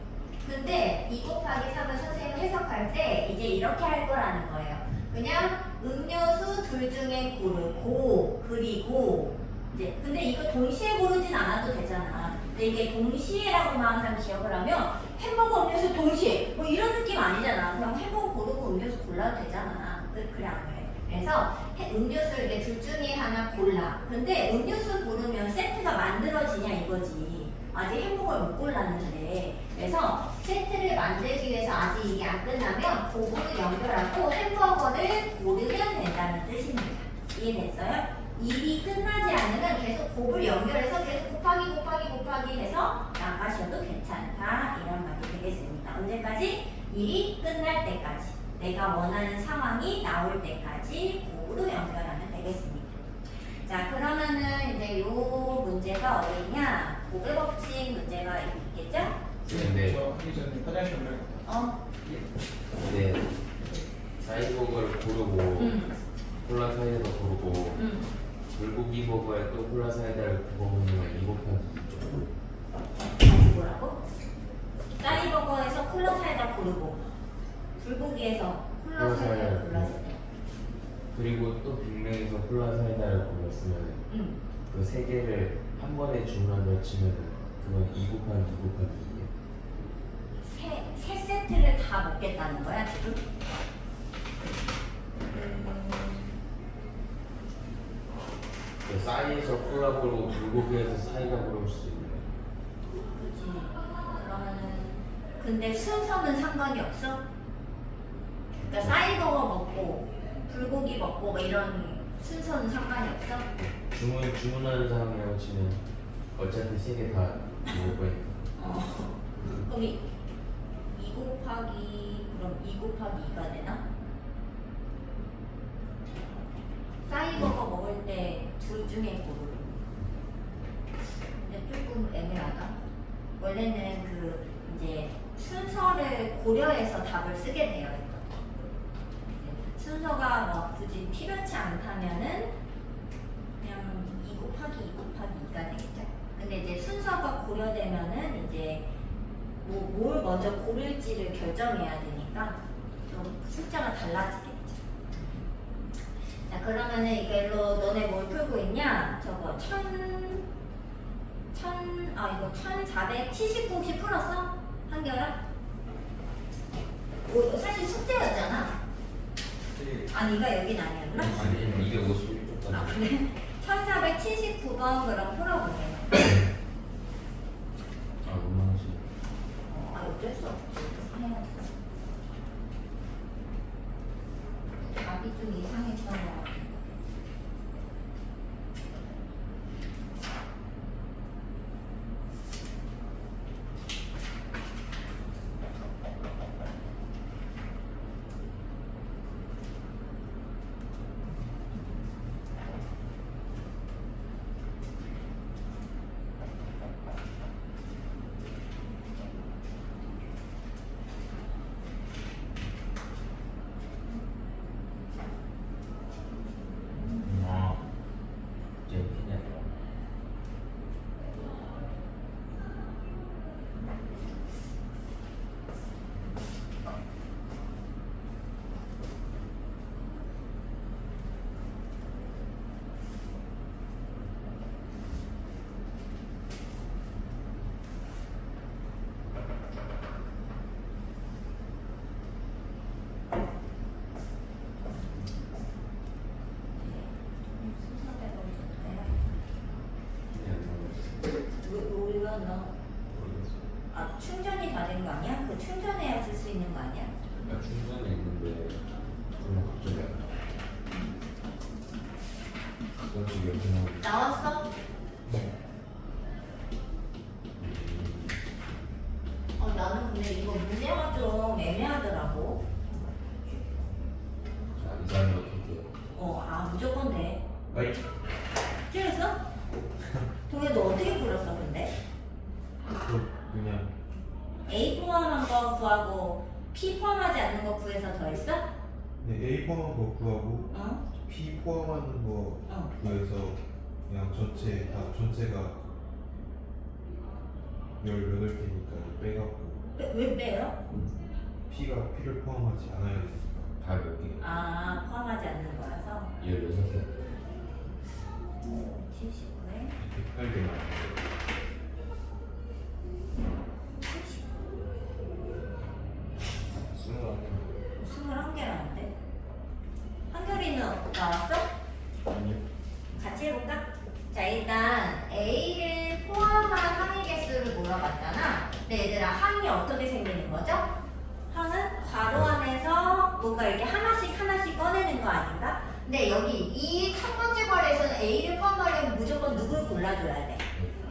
근데 2 곱하기 3을 선생님이 해석할 때 이제 이렇게 할 거라는 거예요. 그냥 음료수 둘 중에 고르고 그리고 이제 근데 이거 동시에 고르진 않아도 되잖아. 근데 이게 동시에라고만 항상 기억을 하면 햄버거 음료수 동시에 뭐 이런 느낌 아니잖아. 그냥 햄버거 고르고 음료수 골라도 되잖아. 그래 안 그래? 그래서 음료수를 이렇게 둘 중에 하나 골라. 근데 음료수 고르면 세트가 만들어지냐 이거지. 아직 햄버거를 못 골랐는데. 그래서 세트를 만들기 위해서 아직 이게 안 끝나면 그거를 연결하고 햄버거를 고르면 된다는 뜻입니다. 이해됐어요? 일이 끝나지 않으면 계속 곱을 연결해서 계속 곱하기 해서 나가셔도 괜찮다. 이런 말이 되겠습니다. 언제까지? 일이 끝날 때까지. 내가 원하는 상황이 나올 때까지 곱으로 연결하면 되겠습니다. 자, 그러면은 이제 요 문제가 어디냐? 곱의 법칙 문제가 있겠죠? 네. 저 하기 전에 화장실 올라갔다 네. 사이버거를 고르고 콜라 사이다도 고르고 불고기 버거에 또 콜라 사이다를 먹으면 2 곱하기 2죠. 다시 뭐라고? 사이버거에서 콜라 사이다 고르고 불고기에서 콜라 사이다를 골랐어요. 그리고 또 빅맥에서 콜라 사이다를 골랐으면 그 세 개를 한 번에 주문한다 치면은 그건 2 곱하기 2 곱하기 2예요. 세트를 다 먹겠다는 거야 지금? 그 쌀에서 콜라보로 불고기에서 사이다 부를 수 있는. 그치. 그러면은 근데 순서는 상관이 없어? 그러니까 싸이버거 먹고 불고기 먹고 뭐 이런 순서는 상관이 없어? 주문하는 사람이라고 치면 어차피 세 개 다 먹을 거니까. 그럼 2 곱하기 그럼 2 곱하기 2가 되나? 싸이버거 먹을 때 둘 중에 고르. 근데 조금 애매하다. 원래는 그 이제 순서를 고려해서 답을 쓰게 되어 있거든. 순서가 뭐 굳이 필요치 않다면은 그냥 2 곱하기 2 곱하기 2가 되겠죠. 근데 이제 순서가 고려되면은 이제 뭘 먼저 고를지를 결정해야 되니까 좀 숫자가 달라지겠죠. 자, 그러면은 이걸로 너네 뭘 풀고 있냐? 저거 1479 혹시 풀었어? 한결아? 사실 숙제였잖아. 아니가 여긴 아니었나? 아니 251쪽까지. 아, 그래? 1479번 그럼 풀어보세요. 아 너무 어쩔 수 없지. 해야지. 답이 좀 이상했던 것 같아. 이제 그냥 순서대로 줄까요? 그냥 왜 너? 아, 충전이 다 된 거 아니야? 그 충전해야 쓸 수 있는 거 아니야? 나 중간에 있는데 그냥 갑자기 안 나. 그건 지금 그냥 나왔어? 나는 근데 이거 문제가 좀 애매하더라고. 이 사람이 어떻게 무조건 돼. 아이 틀렸어? 동해 너 어떻게 풀었어 근데? 그냥 A 포함한 거 구하고 P 포함하지 않는 거 구해서 더했어? 네, A 포함한 거 구하고 어? P 포함하는 거 어. 구해서 그냥 전체가 18개니까 빼갖고 왜 빼요? P를 포함하지 않아야 돼. 다 몇 개? 포함하지 않는 거라서 16개. 79에 108개만. 21개라는데? 한결이는 나왔어? 아니요. 같이 해볼까? 자, 일단 A를 포함한 항의 개수를 물어봤잖아. 근데 얘들아, 항이 어떻게 생기는 거죠? 항은 괄호 안에서 뭔가 이렇게 하나씩 꺼내는 거 아닌가? 근데 여기 이 첫 번째 괄호에서는 A를 포함하려면 무조건 누굴 골라줘야 돼?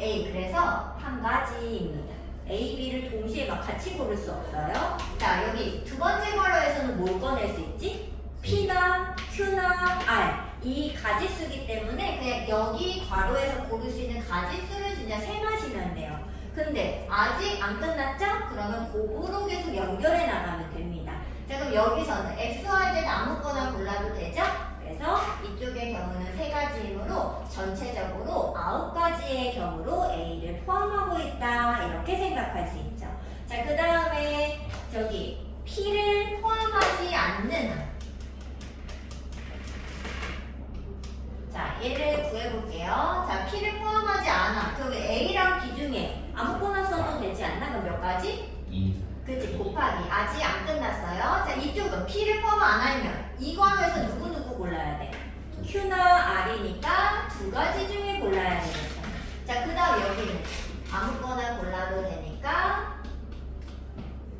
A. 그래서 한 가지입니다. A, B를 동시에 막 같이 고를 수 없어요. 자, 여기 두 번째 괄호에서는 뭘 꺼낼 수 있지? P나 Q나 R. 이 가지수기 때문에 그냥 여기 괄호에서 고를 수 있는 가지수를 진짜 세마시면 돼요. 근데 아직 안 끝났죠? 그러면 곱으로 계속 연결해 나가면 됩니다. 자, 그럼 여기서는 X, Y, Z 아무거나 골라도 되죠? 그래서 이쪽의 경우는 3가지이므로 전체적으로 9가지의 경우로 A를 포함하고 있다. 이렇게 생각할 수 있죠. 자, 그 다음에 저기 P를 포함하지 않는 항. 자, 얘를 구해볼게요. 자, P를 포함하지 않아. 저기 A랑 B 중에 아무거나 써도 되지 않나? 그럼 몇 가지? 2, 그치, 곱하기. 아직 안 끝났어요. 자, 이쪽은 P를 포함 안 하면 이관에서 누구 골라야 돼? Q나 R이니까 두 가지 중에 골라야 되겠죠. 자, 그 다음 여기는 아무거나 골라도 되니까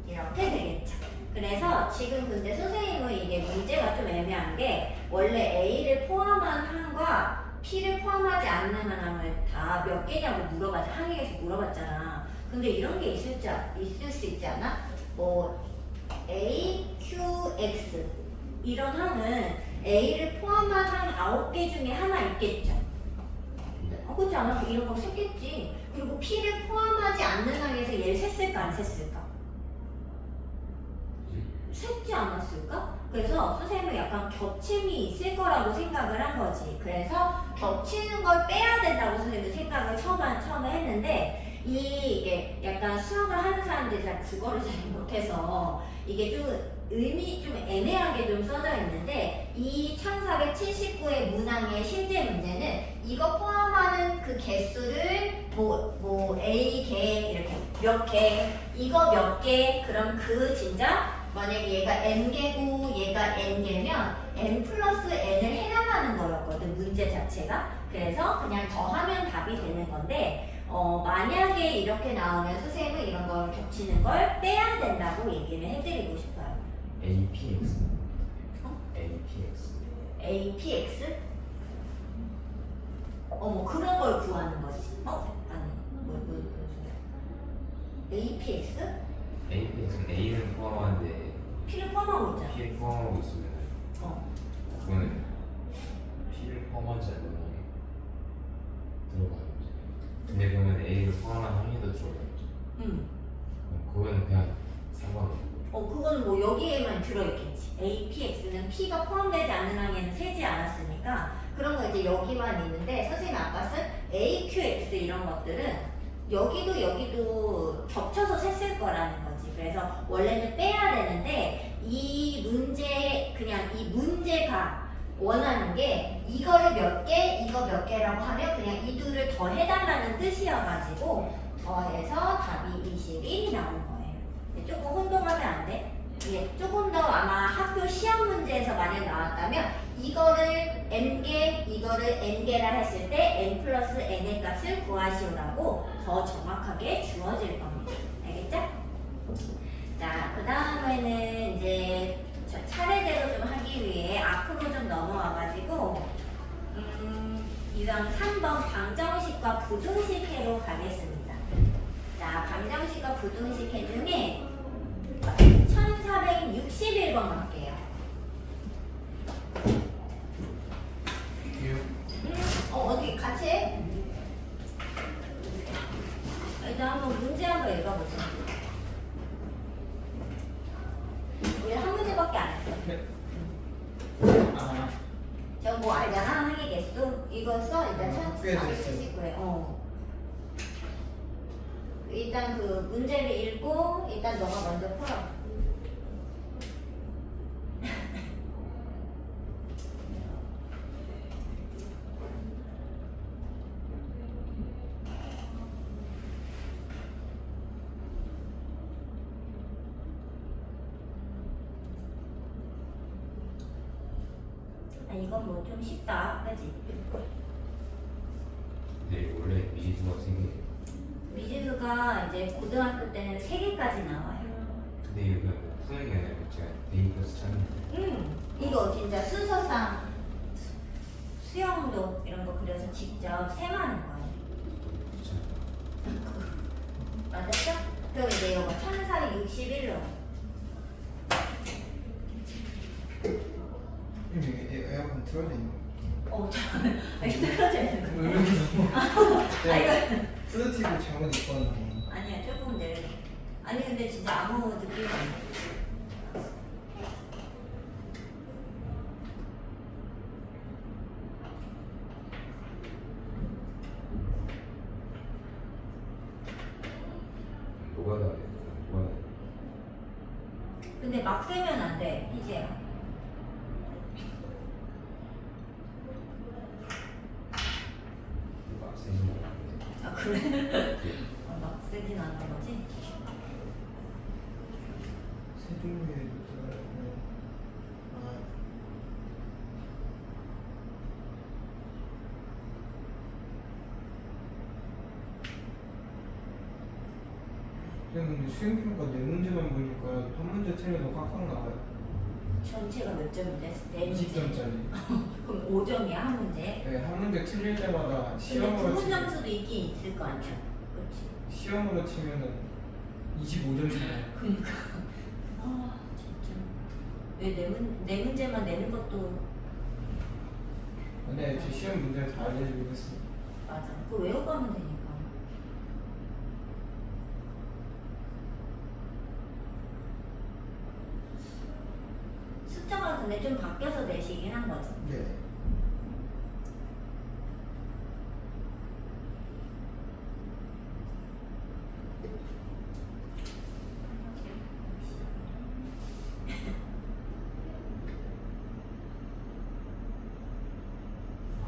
이렇게 되겠죠. 그래서 지금 근데 선생님은 이게 문제가 좀 애매한 게 원래 A를 포함한 항과 P를 포함하지 않는 항을 다 몇 개냐고 항에서 물어봤잖아. 근데 이런 게 있을 수 있지 않아? 뭐 A, Q, X 이런 항은 A를 포함한 항 9개 중에 하나 있겠죠. 그렇지 않아? 이런 거 셌겠지. 그리고 P를 포함하지 않는 항에서 얘를 셌을까 안 셌을까? 셌지 않았을까? 그래서 선생님은 약간 겹침이 있을 거라고 생각을 한 거지. 그래서 겹치는 걸 빼야 된다고 선생님은 생각을 처음에 했는데 이게 약간 수학을 하는 사람들이 잘 국어를 잘 못해서 이게 좀 의미 좀 애매하게 좀 써져 있는데 이 1479의 문항의 실제 문제는 이거 포함하는 그 개수를 뭐 A 개 이렇게 몇 개 이거 몇 개 그럼 그 진짜 만약에 얘가 n개고 얘가 n개면 n 플러스 n을 해나가는 거였거든 문제 자체가. 그래서 그냥 더하면 답이 되는 건데 만약에 이렇게 나오면 선생님은 이런 걸 겹치는 걸 빼야 된다고 얘기를 해드리고 싶어요. APX. APX? 뭐 그런 걸 구하는 거지. 아니 뭐 APX? APX는 A는 포함하는데 P를 포함하고 있잖아. P를 포함하고 있으면 그거는 P를 포함하지 않는 항에 들어가는 거지. 근데 그러면 A를 포함한 항에도 들어가는 거지. 그거는 그냥 상관없고. 그거는 뭐 여기에만 들어있겠지. APX는 P가 포함되지 않는 항에는 세지 않았으니까 그런 거 이제 여기만 있는데 선생님 아까 쓴 AQX 이런 것들은 여기도 겹쳐서 셌을 거라는 거지. 그래서 원래는 빼야 되는데 이 문제가 원하는 게 이거를 몇 개, 이거 몇 개라고 하면 그냥 이 둘을 더 해달라는 뜻이어가지고 더해서 답이 21이 나온 거예요. 조금 혼동하면 안 돼? 이게 조금 더 아마 학교 시험 문제에서 만약 나왔다면 이거를 n개, 이거를 n개라 했을 때 n 플러스 n의 값을 구하시오라고 더 정확하게 주어질 겁니다. 알겠죠? 자, 그 다음에는 이제 차례대로 좀 하기 위해 앞으로 좀 넘어와가지고 이왕 3번 방정식과 부등식 해로 가겠습니다. 자, 방정식과 부등식 해 중에 1461번 갈게요. 어디 같이 해? 일단 한번 문제 한번 읽어보자. 우리 한 문제밖에 안 했어. 네. 저거 뭐 알잖아, 항의 개수. 이거 써, 일단 꽤 1479에. 일단 그 문제를 읽고, 일단 너가 먼저 풀어. 이건 뭐 좀 쉽다, 그지? 근데 원래 미지수가 3개. 미지수가 이제 고등학교 때는 3개까지 나와요. 근데 이거 그냥 푸는 게 아니라 제가 데이터에서 찾는 이거 진짜 순서상 수영도 이런 거 그려서 직접 셈하는 거예요. 맞았죠? 그럼 이제 이거 1461로. 에어컨 틀어져 있는 거. 이거 떨어져 있는 거. 왜 이렇게 이거 프로티브 잘못 입었네. 아니야, 조금 내려. 아니 근데 진짜 아무 느낌이 안 나. 노가다. 근데 막 세면 안 돼, 희재야. 막 쓰는 거 같은데. 아 그래? 막 세진 않는 거지? 세 종류의 노트가 있고 아 근데 수행평가 네 문제만 보니까 한 문제 틀려도 꽉꽉 나와요. 전체가 몇 점인데? 네 문제. 20점짜리. 그럼 5점이야 한 문제. 네, 한 문제 틀릴 때마다 근데 시험으로 부분 치면 점수도 있긴 있을 거 아니야. 그렇지. 시험으로 치면은 25점 차요. 그니까. 아 진짜. 네 문제만 내는 것도 근데 제 시험 문제를 다 알려주고 있어요. 맞아. 그거 외워가면 되니까. 숫자가 근데 좀 바뀌어서 내시긴 한 거지. 네.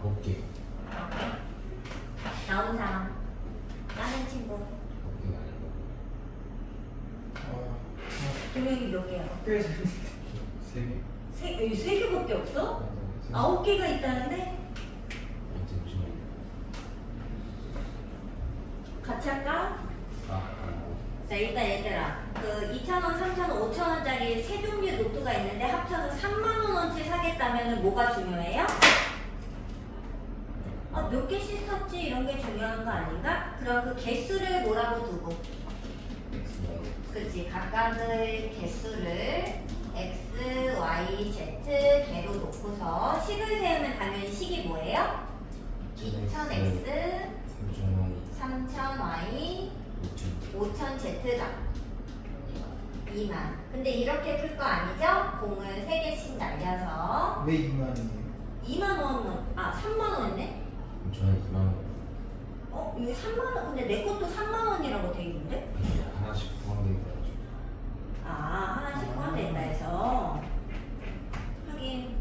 아홉 개. 나온 사람. 다른 친구. 아홉 개가 아니고. 아, 교육이 몇 개야? 학교에서 세 개. 세 개밖에 없어? 맞아요. 9개가 있다는데? 아무튼 무슨 같이 할까? 뭐. 자 일단 얘들아 그 2,000원, 3,000원, 5,000원짜리 세 종류 노트가 있는데 합쳐서 30,000원어치 사겠다면 뭐가 중요해요? 몇 개씩 샀지 이런 게 중요한 거 아닌가? 그럼 그 개수를 뭐라고 두고 그치 각각의 개수를 x, y, z 개로 놓고서 식을 세우면 당연히 식이 뭐예요? 2,000x, 3,000y, 5,000z가 2만. 근데 이렇게 풀 거 아니죠? 공을 3개씩 날려서 왜 2만이에요? 2만 원, 3만 원이네? 저는 2만 원. 이거 3만 원. 근데 내 것도 3만 원이라고 돼 있는데? 하나씩 포함되어 있어가지고. 하나씩 포함된다 해서 하긴.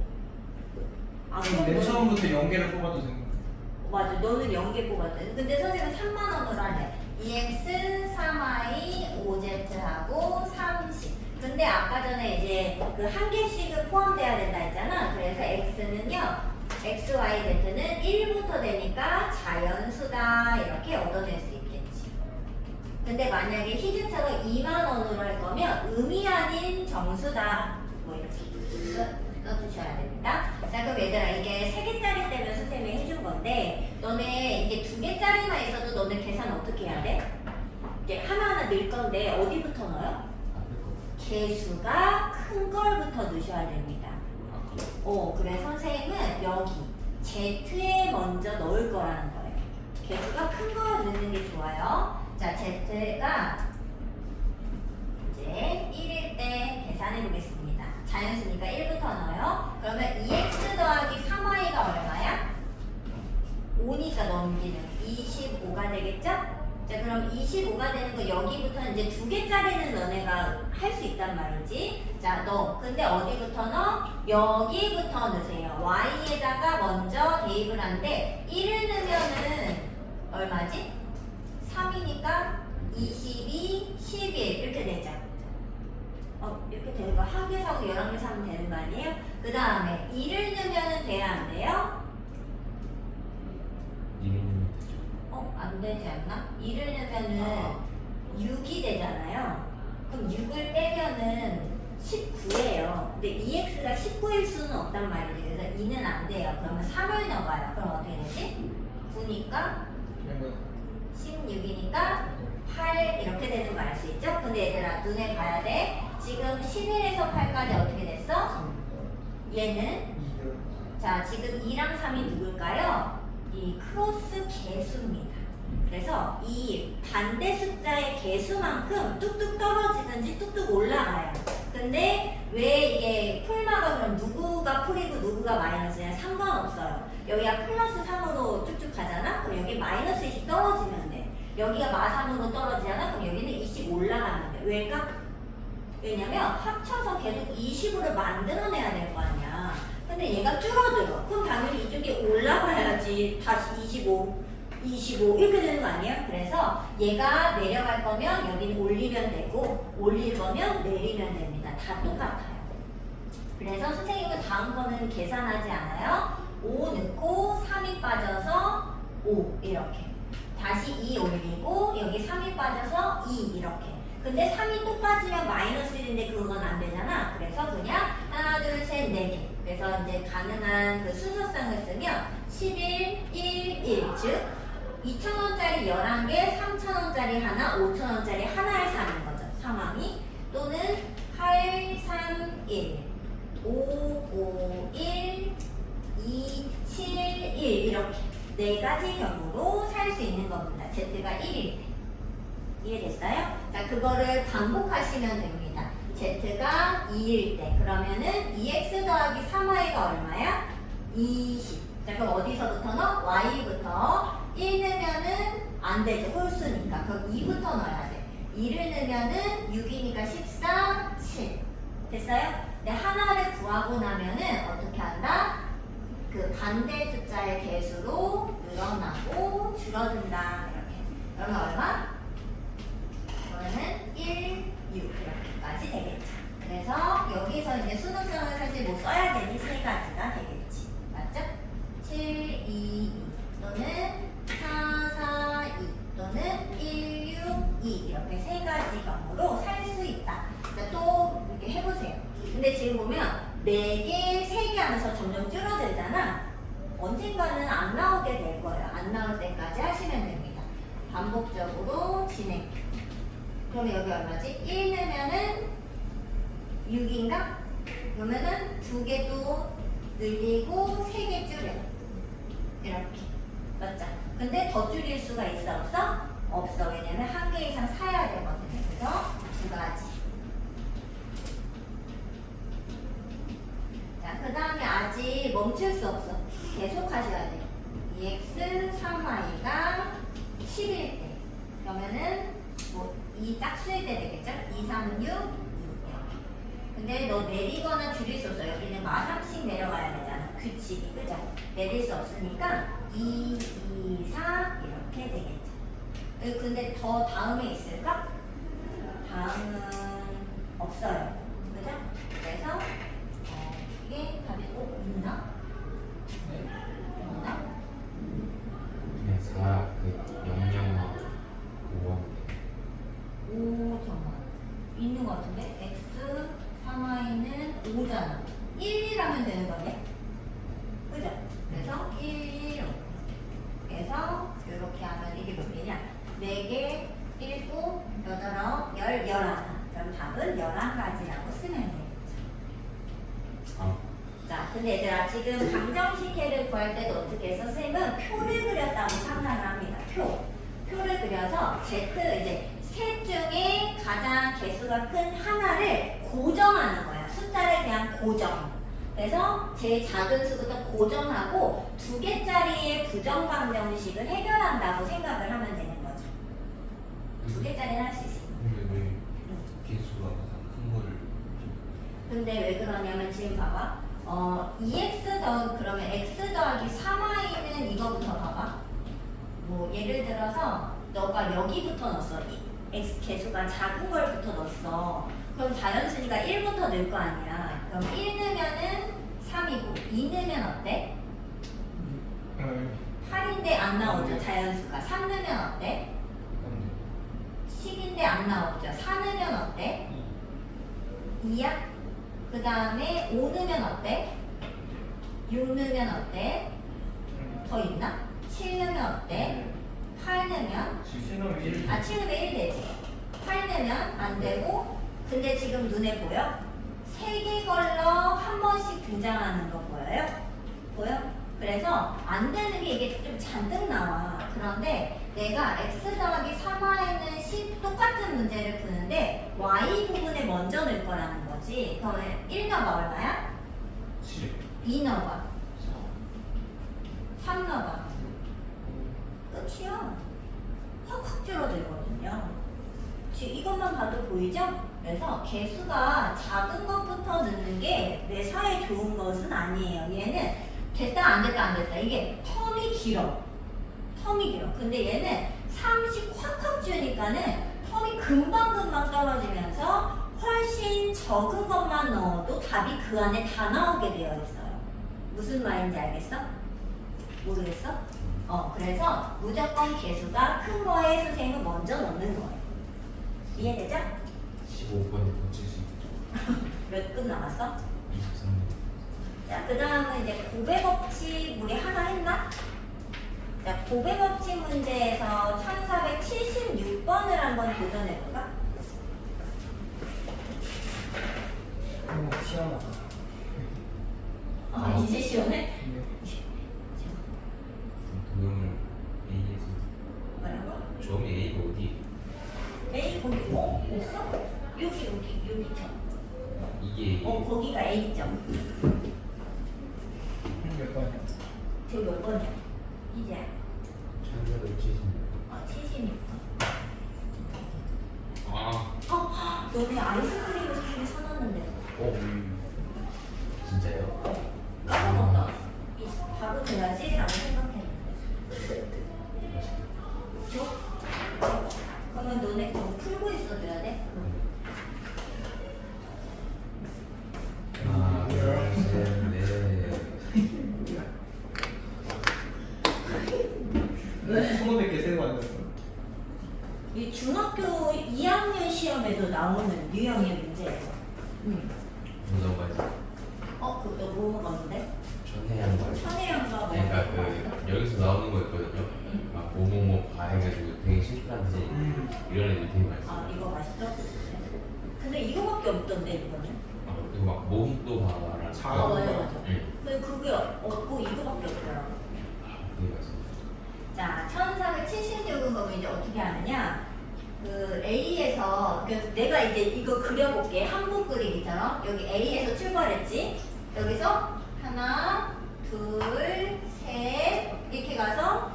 그럼 맨 처음부터 연계를 뽑아도 되는 거예요? 맞아. 너는 0개 뽑았대. 근데 선생님은 3만 원으로 하네. 2x, 3y, 5z하고 30. 근데 아까 전에 이제 그 한 개씩은 포함돼야 된다 했잖아. 그래서 x는요. x, y, z는 1부터 되니까 자연수다 이렇게 얻어낼 수 있겠지. 근데 만약에 희즈차가 2만 원으로 할 거면 의미 아닌 정수다 뭐 이렇게 써주셔야 됩니다. 자 그럼 얘들아 이게 3개짜리 때문에 선생님이 해준 건데 너네 이게 2개짜리만 있어도 너네 계산 어떻게 해야 돼? 이제 하나하나 넣을 건데 어디부터 넣어요? 앞에 거. 개수가 큰 걸부터 넣으셔야 됩니다. 아, 그래. 그래서 선생님은 여기 Z에 먼저 넣을 거라는 거예요. 개수가 큰 걸 넣는 게 좋아요. 자, Z가 이제 1일 때 계산해 보겠습니다. 자연수니까 1부터 넣어요. 그러면 2x 더하기 3y가 얼마야? 5니까 넘기는 25가 되겠죠? 자 그럼 25가 되는 거 여기부터 이제 2개짜리는 너네가 할 수 있단 말이지. 자 너 근데 어디부터 넣어? 여기부터 넣으세요. y에다가 먼저 대입을 하는데 1을 넣으면은 얼마지? 3이니까 22, 11 이렇게 되죠. 이렇게 되는 거 한 개 사고 11개 사면 되는 거 아니에요? 그 다음에 2를 넣으면은 돼야 안 돼요? 이름이 되죠. 안 되지 않나? 2를 넣으면은 6이 되잖아요. 그럼 6을 빼면은 19예요. 근데 2x가 19일 수는 없단 말이지. 그래서 2는 안 돼요. 그러면 3을 넣어봐요. 그럼 어떻게 되지? 9니까 16이니까 8 이렇게 되는 거 알 수 있죠? 근데 얘들아 눈에 봐야 돼. 지금 11에서 8까지 어떻게 됐어? 얘는 자 지금 2랑 3이 누굴까요? 이 크로스 개수입니다. 그래서 이 반대 숫자의 개수만큼 뚝뚝 떨어지든지 뚝뚝 올라가요. 근데 왜 이게 풀마가 그럼 누구가 풀이고 누구가 마이너스냐 상관없어요. 여기가 플러스 3으로 쭉쭉 가잖아? 그럼 여기 마이너스 20 떨어지면 돼. 여기가 마3으로 떨어지잖아? 그럼 여기는 20 올라가면 돼. 왜일까? 왜냐면 합쳐서 계속 20으로 만들어내야 될 거 아니야. 근데 얘가 줄어들어. 그럼 당연히 이쪽에 올라가야지. 다시 25. 25 이렇게 되는 거 아니에요? 그래서 얘가 내려갈 거면 여기는 올리면 되고 올릴 거면 내리면 됩니다. 다 똑같아요. 그래서 선생님은 다음 거는 계산하지 않아요. 5 넣고 3이 빠져서 5 이렇게. 다시 2 올리고 여기 3이 빠져서 2 이렇게. 근데 3이 또 빠지면 마이너스 1인데 그건 안 되잖아. 그래서 그냥 하나, 둘, 셋, 네 개. 그래서 이제 가능한 그 순서상을 쓰면 11, 1, 1. 즉 2,000원짜리 11개, 3,000원짜리 하나, 5,000원짜리 하나를 사는 거죠. 상황이. 또는 8, 3, 1, 5, 5, 1, 2, 7, 1 이렇게 네 가지 경우로 살 수 있는 겁니다. Z가 1일 때. 이해됐어요? 자, 그거를 반복하시면 됩니다. Z가 2일 때. 그러면은 2x 더하기 3y가 얼마야? 20. 자, 그럼 어디서부터 넣어? y부터 1 넣으면은 안 되죠. 홀수니까. 그럼 2부터 넣어야 돼. 2를 넣으면은 6이니까 14, 7. 됐어요? 근데 하나를 구하고 나면은 어떻게 한다? 그 반대 숫자의 개수로 늘어나고 줄어든다. 이렇게. 그러면 얼마? 그러면은 1, 6 이렇게까지 되겠죠. 그래서 여기서 이제 수능장을 사실 뭐 써야 되니 세 가지가 되겠지. 맞죠? 7, 2, 2 또는 4, 4, 2 또는 1, 6, 2 이렇게 세 가지 경우로 살 수 있다. 자, 또 이렇게 해보세요. 근데 지금 보면 4개, 3개 하면서 점점 줄어들잖아. 언젠가는 안 나오게 될 거예요. 안 나올 때까지 하시면 됩니다. 반복적으로 진행. 그럼 여기 얼마지? 1 넣으면은 6인가? 그러면은 2개 또 늘리고 3개 줄여. 이렇게. 맞죠? 근데 더 줄일 수가 있어? 없어? 없어. 왜냐면 1개 이상 사야 되거든요. 그래서 2가지. 자, 그 다음에 아직 멈출 수 없어. 계속 하셔야 돼. 2x 3y가 10일 때. 그러면은 뭐 2 짝수일 때 되겠죠? 2, 3, 6, 2 이렇게. 근데 너 내리거나 줄일 수 없어. 여기는 마삼씩 내려가야 되잖아. 규칙이. 그죠? 내릴 수 없으니까 2, 2, 4 이렇게 되겠죠. 근데 더 다음에 있을까? 다음은 없어요. 그죠? 그래서 이게 답이 꼭 있나? 있나? 그냥 4, 그 0, 5 5 정말 있는 것 같은데 x 3y는 5잖아. 1이라면 되는 거네. 그죠? 그래서 1, 5. 그래서 이렇게 하면 이게 몇 개냐? 4개, 7, 8, 9, 10, 11. 그럼 답은 11가지라고 쓰면 되겠죠. 자, 근데 얘들아 지금 방정식해를 구할 때도 어떻게 해서 선생님은 표를 그렸다고 상상을 합니다. 표를 그려서 Z 이제 셋 중에 가장 개수가 큰 하나를 고정하는 거야. 숫자를 그냥 고정. 그래서 제일 작은 수부터 고정하고 2개짜리의 부정방정식을 해결한다고 생각을 하면 되는 거죠. 2개짜리는 할 수 있어. 근데 왜 개수가 가장 큰 거를 근데 왜 그러냐면 지금 봐봐. 2x 그러면 x 더하기 3y는 이거부터 봐봐. 뭐 예를 들어서 너가 여기부터 넣었어. x 개수가 작은 걸부터 넣었어. 그럼 자연수니까 1부터 넣을 거 아니야. 그럼 1 넣으면은 3이고 2 넣으면 어때? 8인데 안 나오죠. 자연수가. 3 넣으면 어때? 10인데 안 나오죠. 4 넣으면 어때? 2야? 그 다음에 5 넣으면 어때? 6 넣으면 어때? 더 있나? 7 넣으면 어때? 8 넣으면? 7 넣으면 1. 7 넣으면 1 되지. 8 넣으면 안 되고. 근데 지금 눈에 보여? 3개 걸러 한 번씩 등장하는 거 보여요? 보여? 그래서 안 되는 게 이게 좀 잔뜩 나와. 그런데 내가 x 더하기 3y는 10 똑같은 문제를 푸는데 y 부분에 먼저 넣을 거라는 거지. 그러면 1 넣어봐 얼마야? 7, 2 넣어봐. 4, 3 넣어봐. 끝이야. 확 줄어들거든요. 지금 이것만 봐도 보이죠? 그래서 개수가 작은 것부터 넣는 게 내 사에 좋은 것은 아니에요. 얘는 됐다 안 됐다 안 됐다. 이게 텀이 길어. 텀이 길어. 근데 얘는 30 확확 주니까는 텀이 금방금방 떨어지면서 훨씬 적은 것만 넣어도 답이 그 안에 다 나오게 되어 있어요. 무슨 말인지 알겠어? 모르겠어? 그래서 무조건 개수가 큰 거에 선생님은 먼저 넣는 거예요. 이해되죠? 15번에 고칠 수 있죠. 몇 분 남았어? 23번. 자, 그 다음은 이제 고배 법칙 우리 하나 했나? 자, 고배 법칙 문제에서 1476번을 한번 도전해볼까? 시원하다. 이제 시원해? 네. 도형을 A에서 뭐라고? 점이 A가 어디? A 거기 없어? 여기죠. 이게 A. 거기가 A점. 몇 번이야? 저 몇 번이야? 이제 1476번. 76번. 너네 아이스크림을 사긴 사놨는데 진짜요? 까먹었다. 이 바로 줘야지라고 생각했는데. 줘? 그러면 너네 그거 풀고 있어줘야 돼? 하나, 둘, 셋, 넷. 왜? 1500개 세고 앉았어. 이 중학교 2학년 시험에도 나오는 유형의 문제예요. 무슨 말이지? 그거 뭐 먹었는데? 천혜향과. 천혜향과 뭐? 그러니까 그 여기서 나오는 거 있거든요. 막 뭐뭐뭐 해가지고 되게 심플한지 이런 애들 되게 많이 이거 맛있어? 근데 이거밖에 없던데 이거는? 그리고 막 모히또 바라랑. 맞아. 응. 근데 그게 없고 이거밖에 없더라고. 되게 맛있어. 자, 1476은 그럼 이제 어떻게 하느냐? 그 A에서 내가 이제 이거 그려볼게. 한복 그리기처럼 여기 A에서 출발했지. 여기서 하나, 둘, 셋 이렇게 가서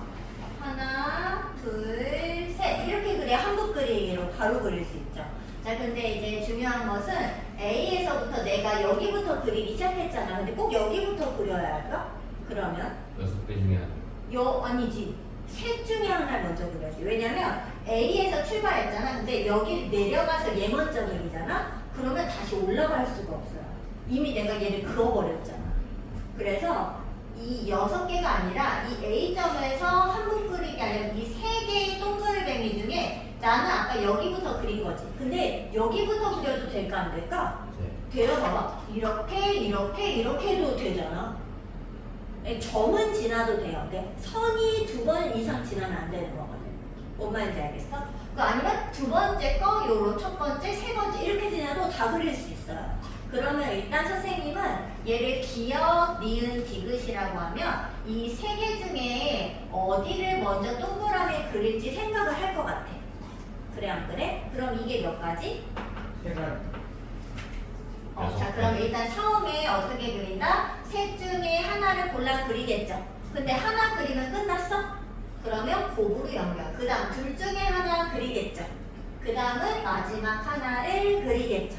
하나, 둘, 셋 이렇게 그려야 한복 그리기로 바로 그릴 수 있죠. 자, 근데 이제 중요한 것은 A에서부터 내가 여기부터 그리기 시작했잖아. 근데 꼭 여기부터 그려야 할까? 그러면 6개 중에 하나. 아니지. 셋 중에 하나를 먼저 그려야지. 왜냐면 A에서 출발했잖아. 근데 여기 내려가서 얘 먼저 그리잖아. 그러면 다시 올라갈 수가 없어요. 이미 내가 얘를 그어버렸잖아. 그래서 이 6개가 아니라 이 A점에서 한복 그리기 아니라 이 3개의 동그라미 중에 나는 아까 여기부터 그린 거지. 근데 여기부터 그려도 될까 안 될까? 네. 돼요. 봐봐. 이렇게 해도 되잖아. 점은 지나도 돼요. 근데 선이 2번 이상 지나면 안 되는 거거든. 뭔 말인지 알겠어? 아니면 두 번째 거, 요로 첫 번째, 세 번째 이렇게 지나도 다 그릴 수 있어요. 그러면 일단 선생님은 얘를 기역, 니은, 디귿이라고 하면 이 3개 중에 어디를 먼저 동그라미 그릴지 생각을 할 것 같아. 그래 안 그래? 그럼 이게 몇 가지? 해갈. 자, 그럼 일단 처음에 어떻게 그린다? 셋 중에 하나를 골라 그리겠죠. 근데 하나 그리면 끝났어? 그러면 곱으로 연결. 그 다음 둘 중에 하나 그리겠죠. 그 다음은 마지막 하나를 그리겠죠.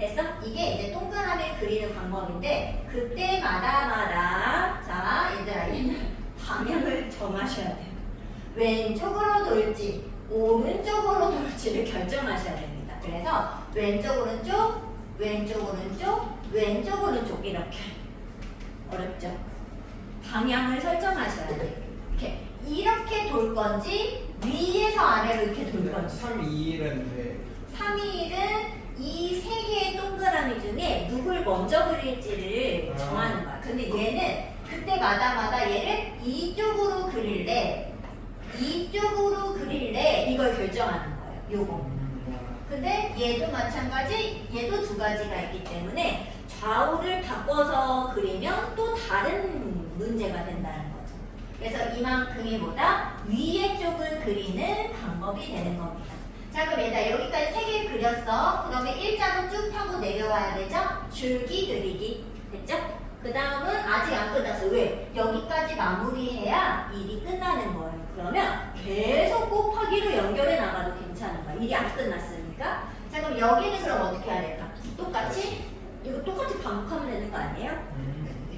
됐어? 이게 이제 동그라미 그리는 방법인데 그때마다 자, 얘들아 얘는 방향을 정하셔야 돼요. 왼쪽으로 돌지 오른쪽으로 돌지를 결정하셔야 됩니다. 그래서 왼쪽 오른쪽 왼쪽 오른쪽 왼쪽 오른쪽 이렇게 어렵죠? 방향을 설정하셔야 돼요. 이렇게 돌 건지 위에서 아래로 이렇게 돌 건지 3, 2, 1은 왜? 3, 2, 1은 이 3개의 동그라미 중에 누굴 먼저 그릴지를 정하는 거야. 근데 얘는 그때마다 얘를 이쪽으로 그릴래 이쪽으로 그릴래 이걸 결정하는 거예요. 요거. 근데 얘도 마찬가지, 얘도 2가지가 있기 때문에 좌우를 바꿔서 그리면 또 다른 문제가 된다는 거죠. 그래서 이만큼이 보다 위에 쪽을 그리는 방법이 되는 겁니다. 자, 그럼 얘들아 여기까지 3개 그렸어. 그러면 일자로 쭉 타고 내려와야 되죠? 줄기 그리기. 됐죠? 그 다음은 아직 안 끝났어. 왜? 여기까지 마무리해야 일이 끝나는 거예요. 그러면 계속 곱하기로 연결해 나가도 괜찮은 거야. 일이 안 끝났으니까. 자, 그럼 여기는 그럼 어떻게 해야 될까? 똑같이? 이거 똑같이 반복하면 되는 거 아니에요?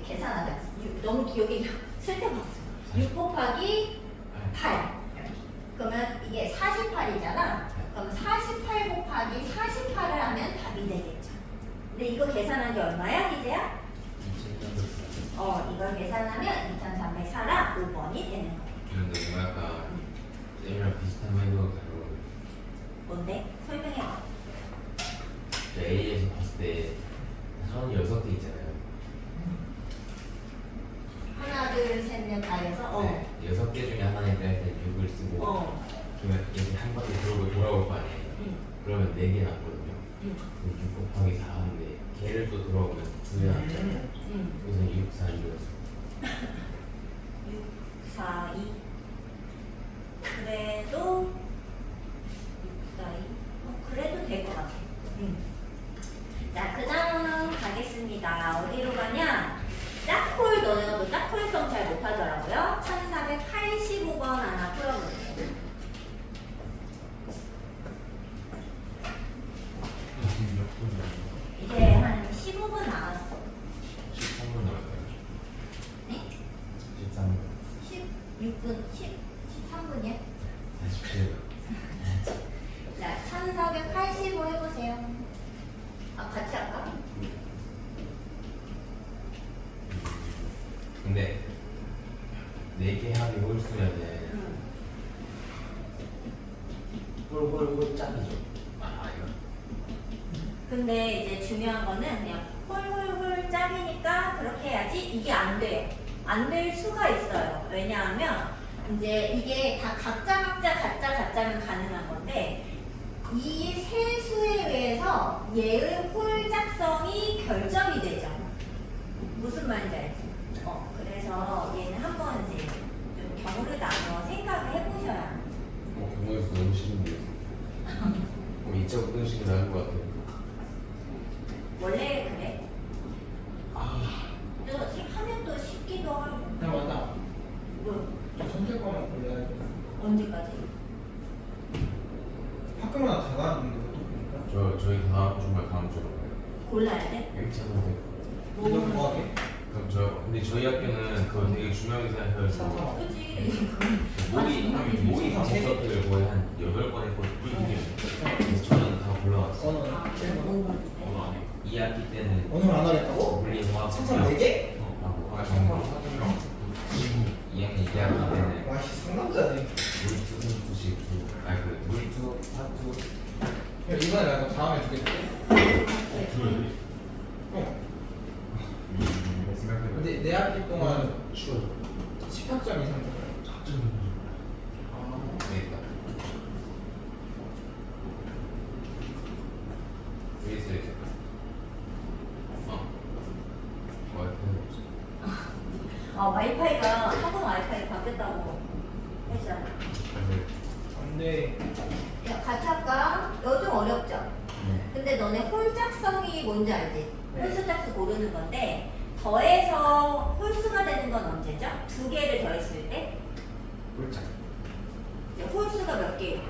계산하자. 너무 기억이 쓸데가 없어. 6 곱하기 8. 그러면 이게 48이잖아. 그럼 48 곱하기 48을 하면 답이 되겠죠. 근데 이거 계산한 게 얼마야, 희재야? 이걸 계산하면 2304라 5번이 되는 거야. 근데 이거 약간 쌤이랑 비슷한 거 다르고 뭔데? 설명해봐. A에서 봤을 때 선이 6개 있잖아요. 하나, 둘, 셋, 넷, 다 해서 네, 6개 중에 하나니까 일단 6을 쓰고 그러면 이렇게 한 바퀴 돌고 돌아올 거 아니에요. 그러면 4개 남거든요. 그럼 6 곱하기 4 하는데 걔를 또 돌아오면 2개 남잖아요. 그래서 6, 4, 2였어요. 6, 4, 2. 그래도 6, 4, 2. 그래도 될 것 같아. 자, 그 다음 가겠습니다. 어디로 가냐? 짝콜, 너네가 뭐 짝콜성 잘 못하더라고요. 1485번 하나 풀어볼게요. 지금 몇 분이야? 이제 한 15분 남았어. 13분 나올까요? 네? 13분. 16분, 13분이야? 47분. 자, 1485 해보세요. 같이 할까? 근데 4개 합이 홀수면은 홀홀홀 짝이죠. 이거. 근데 이제 중요한 거는 그냥 홀홀홀 짝이니까 그렇게 해야지. 이게 안 돼요. 안 될 수가 있어요. 왜냐하면 이제 이게 다 각자 가짜면 가능한 건데 이 세 수에 의해서 얘의 홀짝성이 결정이 되죠. 무슨 말인지 알지? 그래서 얘는 한번 이제 좀 경우를 나눠 생각을 해보셔야. 경우에서 너무 싫은 게 있어. 2차 공식이 나은 것 같아요. 원래 그래. 아, 근데 어떻게 하면 또 쉽기도 하고. 나 맞다. 뭐 저 선택권을 골라야 돼. 언제까지? 학교마다 다 다른데 그것도 보니까. 저희 다음 주말 다음 주로 가요. 골라야 돼? 1차 선택. 이건 뭐하게? 그럼 근데 저희 학교는 그거 되게 중요하게 생각해서 그치. 모의 과목 선택을 거의 한 8번 했거든요. 그래서 저는 다 골라왔어요. 너는 아, 뭐? 너무 많은데? 2학기 때는 오늘 안 하겠다고? 물리 화학 생선 4개? 하고 정보 2학년 2학기 때는 와씨 상남자네. 물투, 승투식, 물투, 화투. 야, 이번에 말고 다음에 주겠지? 들어야 어. 생각해봐요. 근데 내 학기 동안 추워. 10학점 이상 들어요. 되겠다. 여기 있어. 와이파이가 학원 와이파이 바뀌었다고 했잖아. 안 돼. 야, 같이 할까? 이거 좀 어렵죠? 근데 너네 홀짝성이 뭔지 알지? 네. 홀수 짝수 고르는 건데 더해서 홀수가 되는 건 언제죠? 2개를 더했을 때 꼴짝. 이제 홀수가 몇 개?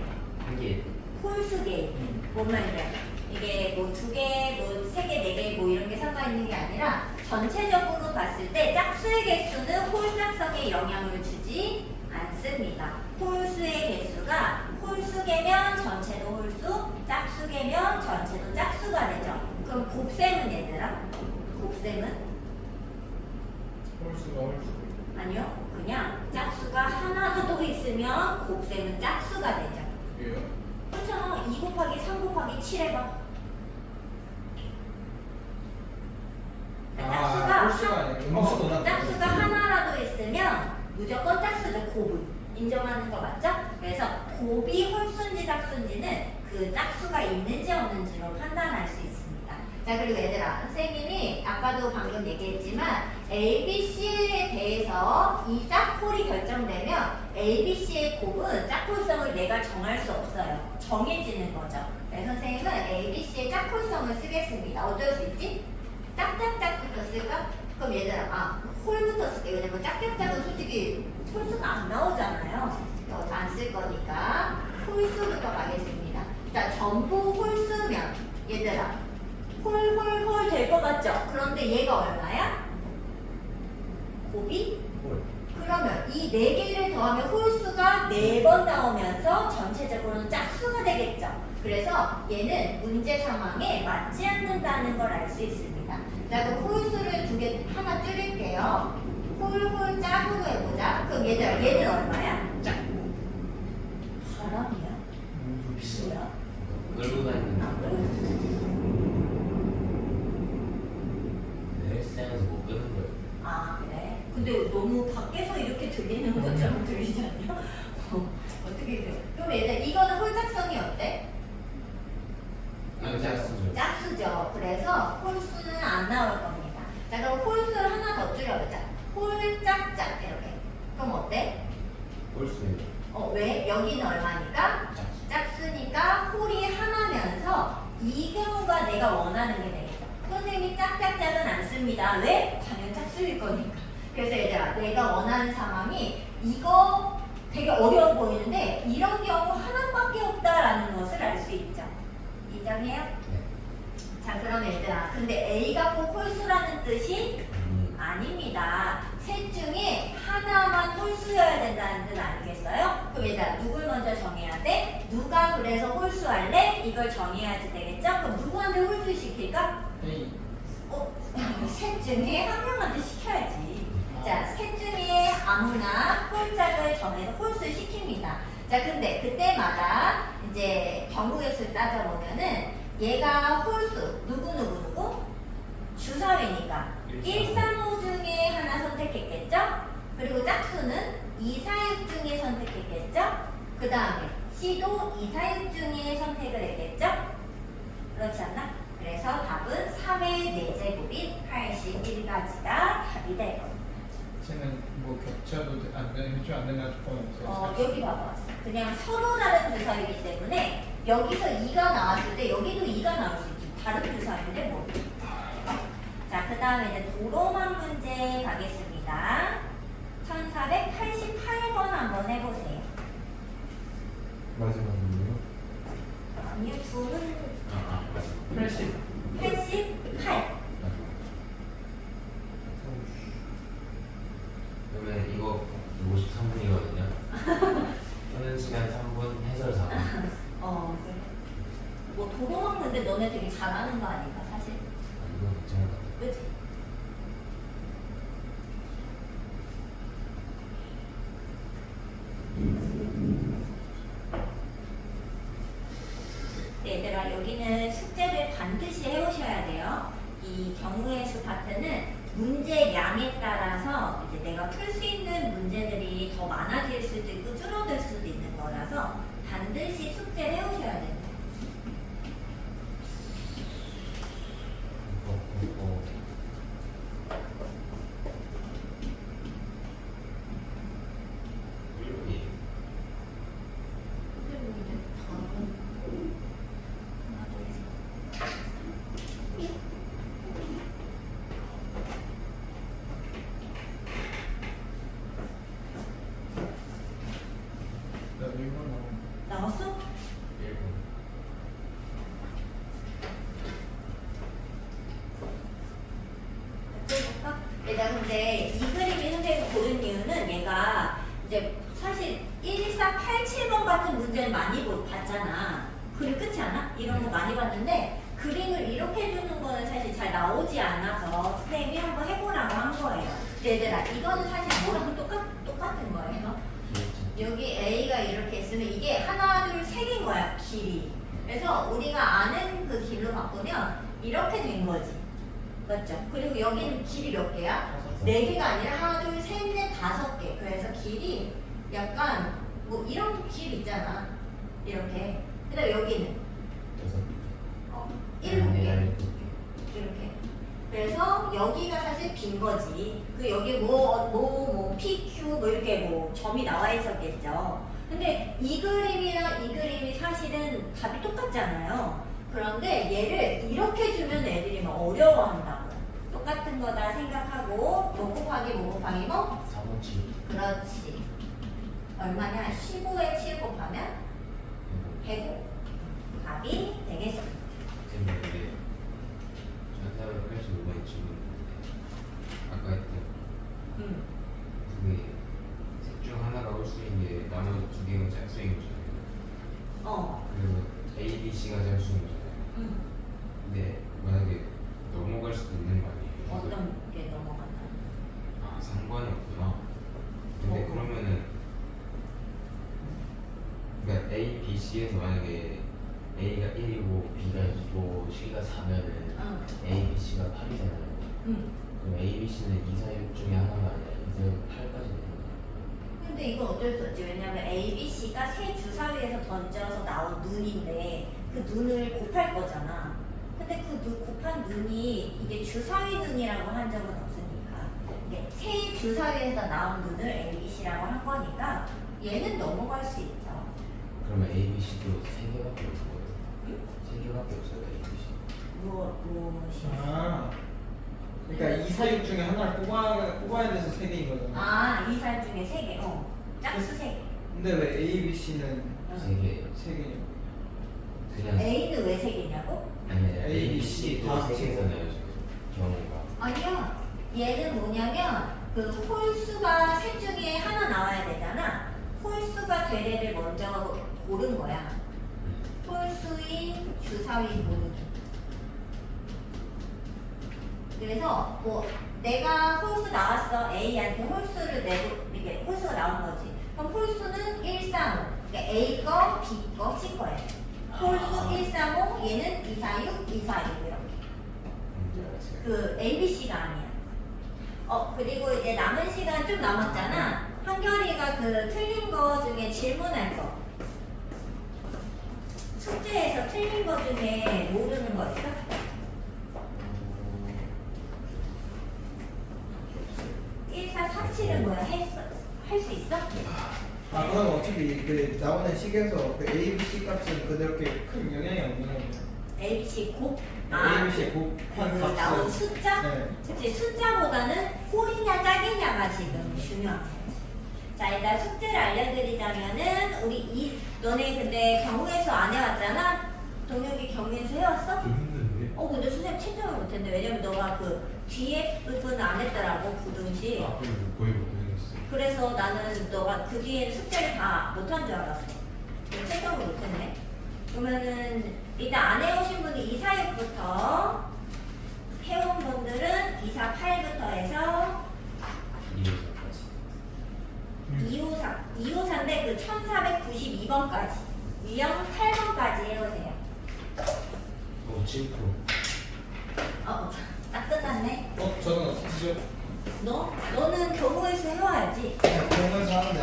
한 개. 홀수개. 뭔 말인지 알죠? 이게 뭐 2개, 뭐 3개, 4개 뭐 이런 게 상관있는 게 아니라 전체적으로 봤을 때 짝수의 개수는 홀짝성에 영향을 주지 않습니다. 홀수의 개수가 홀수개면 전체도 홀수, 짝수개면 전체도 짝수가 되죠. 그럼 곱셈은 얘들아? 곱셈은? 홀수가 홀수. 아니요. 그냥 짝수가 하나 더 있으면 곱셈은 짝수가 되죠. 왜요? 그렇잖아. 2 곱하기 3 곱하기 7 해봐. 홀수가 아니라 음수도 짝수가 하나라도 있으면 무조건 짝수죠. 곱은. 인정하는 거 맞죠? 그래서 곱이 홀수인지 짝수인지는 그 짝수가 있는지 없는지로 판단할 수 있습니다. 자, 그리고 얘들아, 선생님이 아까도 방금 얘기했지만 ABC에 대해서 이 짝콜이 결정되면 ABC의 곱은 짝콜성을 내가 정할 수 없어요. 정해지는 거죠. 그래서 선생님은 ABC의 짝콜성을 쓰겠습니다. 어쩔 수 있지? 짝짝짝부터 쓸까? 그럼 얘들아, 홀부터 쓸게. 왜냐면 짝짝짝은 솔직히 홀수가 안 나오잖아요. 안 쓸 거니까 홀수부터 가겠습니다. 자, 전부 홀수면 얘들아 홀홀홀 될 것 같죠? 그런데 얘가 얼마야? 곱이? 홀. 그러면 이 4개를 더하면 홀수가 4번 나오면서 전체적으로는 짝수가 되겠죠. 그래서 얘는 문제 상황에 맞지 않는다는 걸 알 수 있습니다. 자, 그럼 홀수를 하나 줄일게요. 홀 짝으로 해보자. 그럼 얘는 얼마야? 사람이야? 뭐야? 끌고 다니는 아, 그래? 헬스장에서 못 끄는 거예요. 아, 그래? 근데 너무 밖에서 이렇게 들리는 것처럼 들리지 않냐? 어떻게 돼? 그럼 얘들 이거는 홀짝성이 어때? 이거 짝수죠. 짝수죠. 그래서 홀수는 안 나올 겁니다. 자, 그럼 홀수를 하나 더 줄여보자. 홀짝짝 이렇게. 그럼 어때? 홀수예요. 왜? 여기는 얼마니까? 짝수. 짝수니까 홀이 하나면서 이 경우가 내가 원하는 게 되겠죠. 선생님이 짝짝짝은 안 씁니다. 왜? 당연 짝수일 거니까. 그래서 얘들아, 내가 원하는 상황이 이거 되게 어려워 보이는데 이런 경우 하나밖에 없다라는 것을 알 수 있죠. 인정해요? 네. 자, 그럼 얘들아, 근데 A가 꼭 홀수라는 뜻이 아닙니다. 셋 중에 하나만 홀수여야 된다는 뜻 아니겠어요? 그럼 얘들아, 누굴 먼저 정해야 돼? 누가 그래서 홀수할래? 이걸 정해야지 되겠죠? 그럼 누구한테 홀수 시킬까? A. 셋 중에 한 명한테 시켜야지. 자, 셋 중에 아무나 홀짝을 정해서 홀수 시킵니다. 자, 근데 그때마다 이제 경우의 수를 따져보면은 얘가 홀수, 누구? 주사위니까 1, 3, 5 중에 하나 선택했겠죠? 그리고 짝수는 2, 4, 6 중에 선택했겠죠? 그 다음에 C도 2, 4, 6 중에 선택을 했겠죠? 그렇지 않나? 그래서 답은 3의 4제곱인 81가지가 답이 될 겁니다. 쟤는 뭐 겹쳐도 안 되는 겹쳐 안 되는 조건이 없어요. 여기 봐봐. 그냥 서로 다른 주사위이기 때문에 여기서 2가 나왔을 때 여기도 2가 나올 수 있지. 다른 주사위인데 뭐. 자, 그 다음에 이제 도로만 문제 가겠습니다. 1488번 한번 해보세요. 마지막이요. 아니요, 둘은 맞아. 80. 88. 그러면 이거 53분이거든요. 하는 시간 3분, 해설 4분. 그래. 뭐 도로 먹는데 너네 되게 잘하는 거 아닌가, 사실? 이거 괜찮을 것 같아요. 그치? 네, 얘들아, 여기는 숙제를 반드시 해오셔야 돼요. 이 경우의 수 파트는 문제량에 따라서 이제 내가 풀 수 있는 문제들이 더 많아질 수도 있고 줄어들 수도 있는 거라서 반드시 숙제를 해오셔야 됩니다. 이거. 일본이 나 일본 나왔어? 일본. 어쩌볼까? 얘가 근데 이 그림이 선생님이 고른 이유는 얘가 이제 사실 11487번 같은 문제는 많이 봤잖아. 그림 끝이 않아? 이런 거 많이 봤는데 그림을 이렇게 해주는 거는 사실 잘 나오지 않아서 선생님이 한번 해보라고 한 거예요. 근데 얘들아, 이거는 사실 뭐랑 똑같은 거예요. 여기 A가 이렇게 있으면 이게 하나, 둘, 세 개인 거야, 길이. 그래서 우리가 아는 그 길로 바꾸면 이렇게 된 거지. 맞죠? 그리고 여기는 길이 몇 개야? 네 개가 아니라 하나, 둘, 셋, 넷, 다섯 개. 그래서 길이 약간 뭐 이런 길 있잖아. 이렇게. 그 다음에 여기는 일곱 개. 이렇게. 그래서 여기가 사실 빈 거지. 그 여기 PQ 뭐 이렇게 뭐 점이 나와 있었겠죠. 근데 이 그림이랑 이 그림이 사실은 답이 똑같잖아요. 그런데 얘를 이렇게 주면 애들이 막 어려워한다고. 똑같은 거다 생각하고 뭐 곱하기 뭐? 357. 그렇지. 얼마냐? 15에 7 곱하면 105. 답이 되겠습니다. 지금 이게 1485번의 질문. 아까 했던 그게 그리고 A, B, C가 될 수 있는 거잖아요. 응. 근데 만약에 넘어갈 수도 있는 거 아니에요? 어떤 게 넘어간다. 아 상관이 없구나. 근데 그러면은 그러니까 A, B, C에서 만약에 A가 1이고 B가 2고 C가 4면은 응. A, B, C가 8이잖아요. 응. 그럼 A, B, C는 2, 4, 6 중에 하나가 아니라 2, 4, 6, 8까지 되는 거예요. 근데 이건 어쩔 수 없지. 왜냐면 A, B, C가 세 주사위에서 던져서 나온 눈인데 그 눈을 곱할 거잖아. 근데 그 곱한 눈이 이게 주사위 눈이라고 한 적은 없으니까 이게 세 주사위에서 나온 눈을 A, B, C라고 한 거니까 얘는 넘어갈 수 있죠. 그러면 A, B, C도 3개밖에 없을 거예요. 3개밖에 없어요 A, B, C. 무엇이? 아, 그러니까 2, 4, 6 중에 하나를 뽑아야 돼서 3개인 거잖아. 아, 이 살 중에 세 개. 짝수 세 개. 근데 왜 A, B, C는 3개예요. 3개냐? 그냥 A는 왜 세 개냐고? 아니 A, B, C C도 다 3개잖아요 경우가. 아니야. 얘는 뭐냐면 그 홀수가 셋 중에 하나 나와야 되잖아. 홀수가 되래를 먼저 고른 거야. 홀수인 주사위 고르기. 그래서 뭐 내가 홀수 나왔어. A한테 홀수를 내고 이렇게 홀수가 나온 거지. 그럼 홀수는 1, 3, 5. 그러니까 A 거, B 거, C 거예요. 홀수 1, 3, 5, 얘는 2, 4, 6, 2, 4, 6 이렇게. 알았어요. 그 ABC가 아니야. 그리고 이제 남은 시간 좀 남았잖아. 한결이가 그 틀린 거 중에 질문할 거. 숙제에서 틀린 거 중에 모르는 거 있어? 1, 4, 3, 7은 뭐야? 할 수 있어? 아, 그럼 어차피 그 나오는 식에서 그 A, B, C 값은 그렇게 큰 영향이 없는 거예요. ABC 곱? A, B, C 그 곱한 나온 값은 숫자? 네. 그치, 숫자보다는 홀이냐 짝이냐가 지금 중요한 거지. 자, 일단 숙제를 알려드리자면은 우리 너네 근데 경우의 수 안 해왔잖아? 동혁이 경우의 수 해왔어? 좀 힘든데? 근데 선생님 채점을 못했네. 왜냐면 너가 그 뒤에 부분은 안 했더라고, 부등식. 앞을 거의 못해냈어. 그래서 나는 너가 그 뒤에 숙제를 다 못한 줄 알았어. 그래서 채점을 못했네. 그러면은 일단 안 해오신 분이 2, 4, 6부터 해온 분들은 2, 4, 8부터 해서 254인데 그 1492번까지 유형 8번까지 해오세요. 7%. 딱 끝났네. 저는 어떻게 죠 너는 경우의 수 해와야지.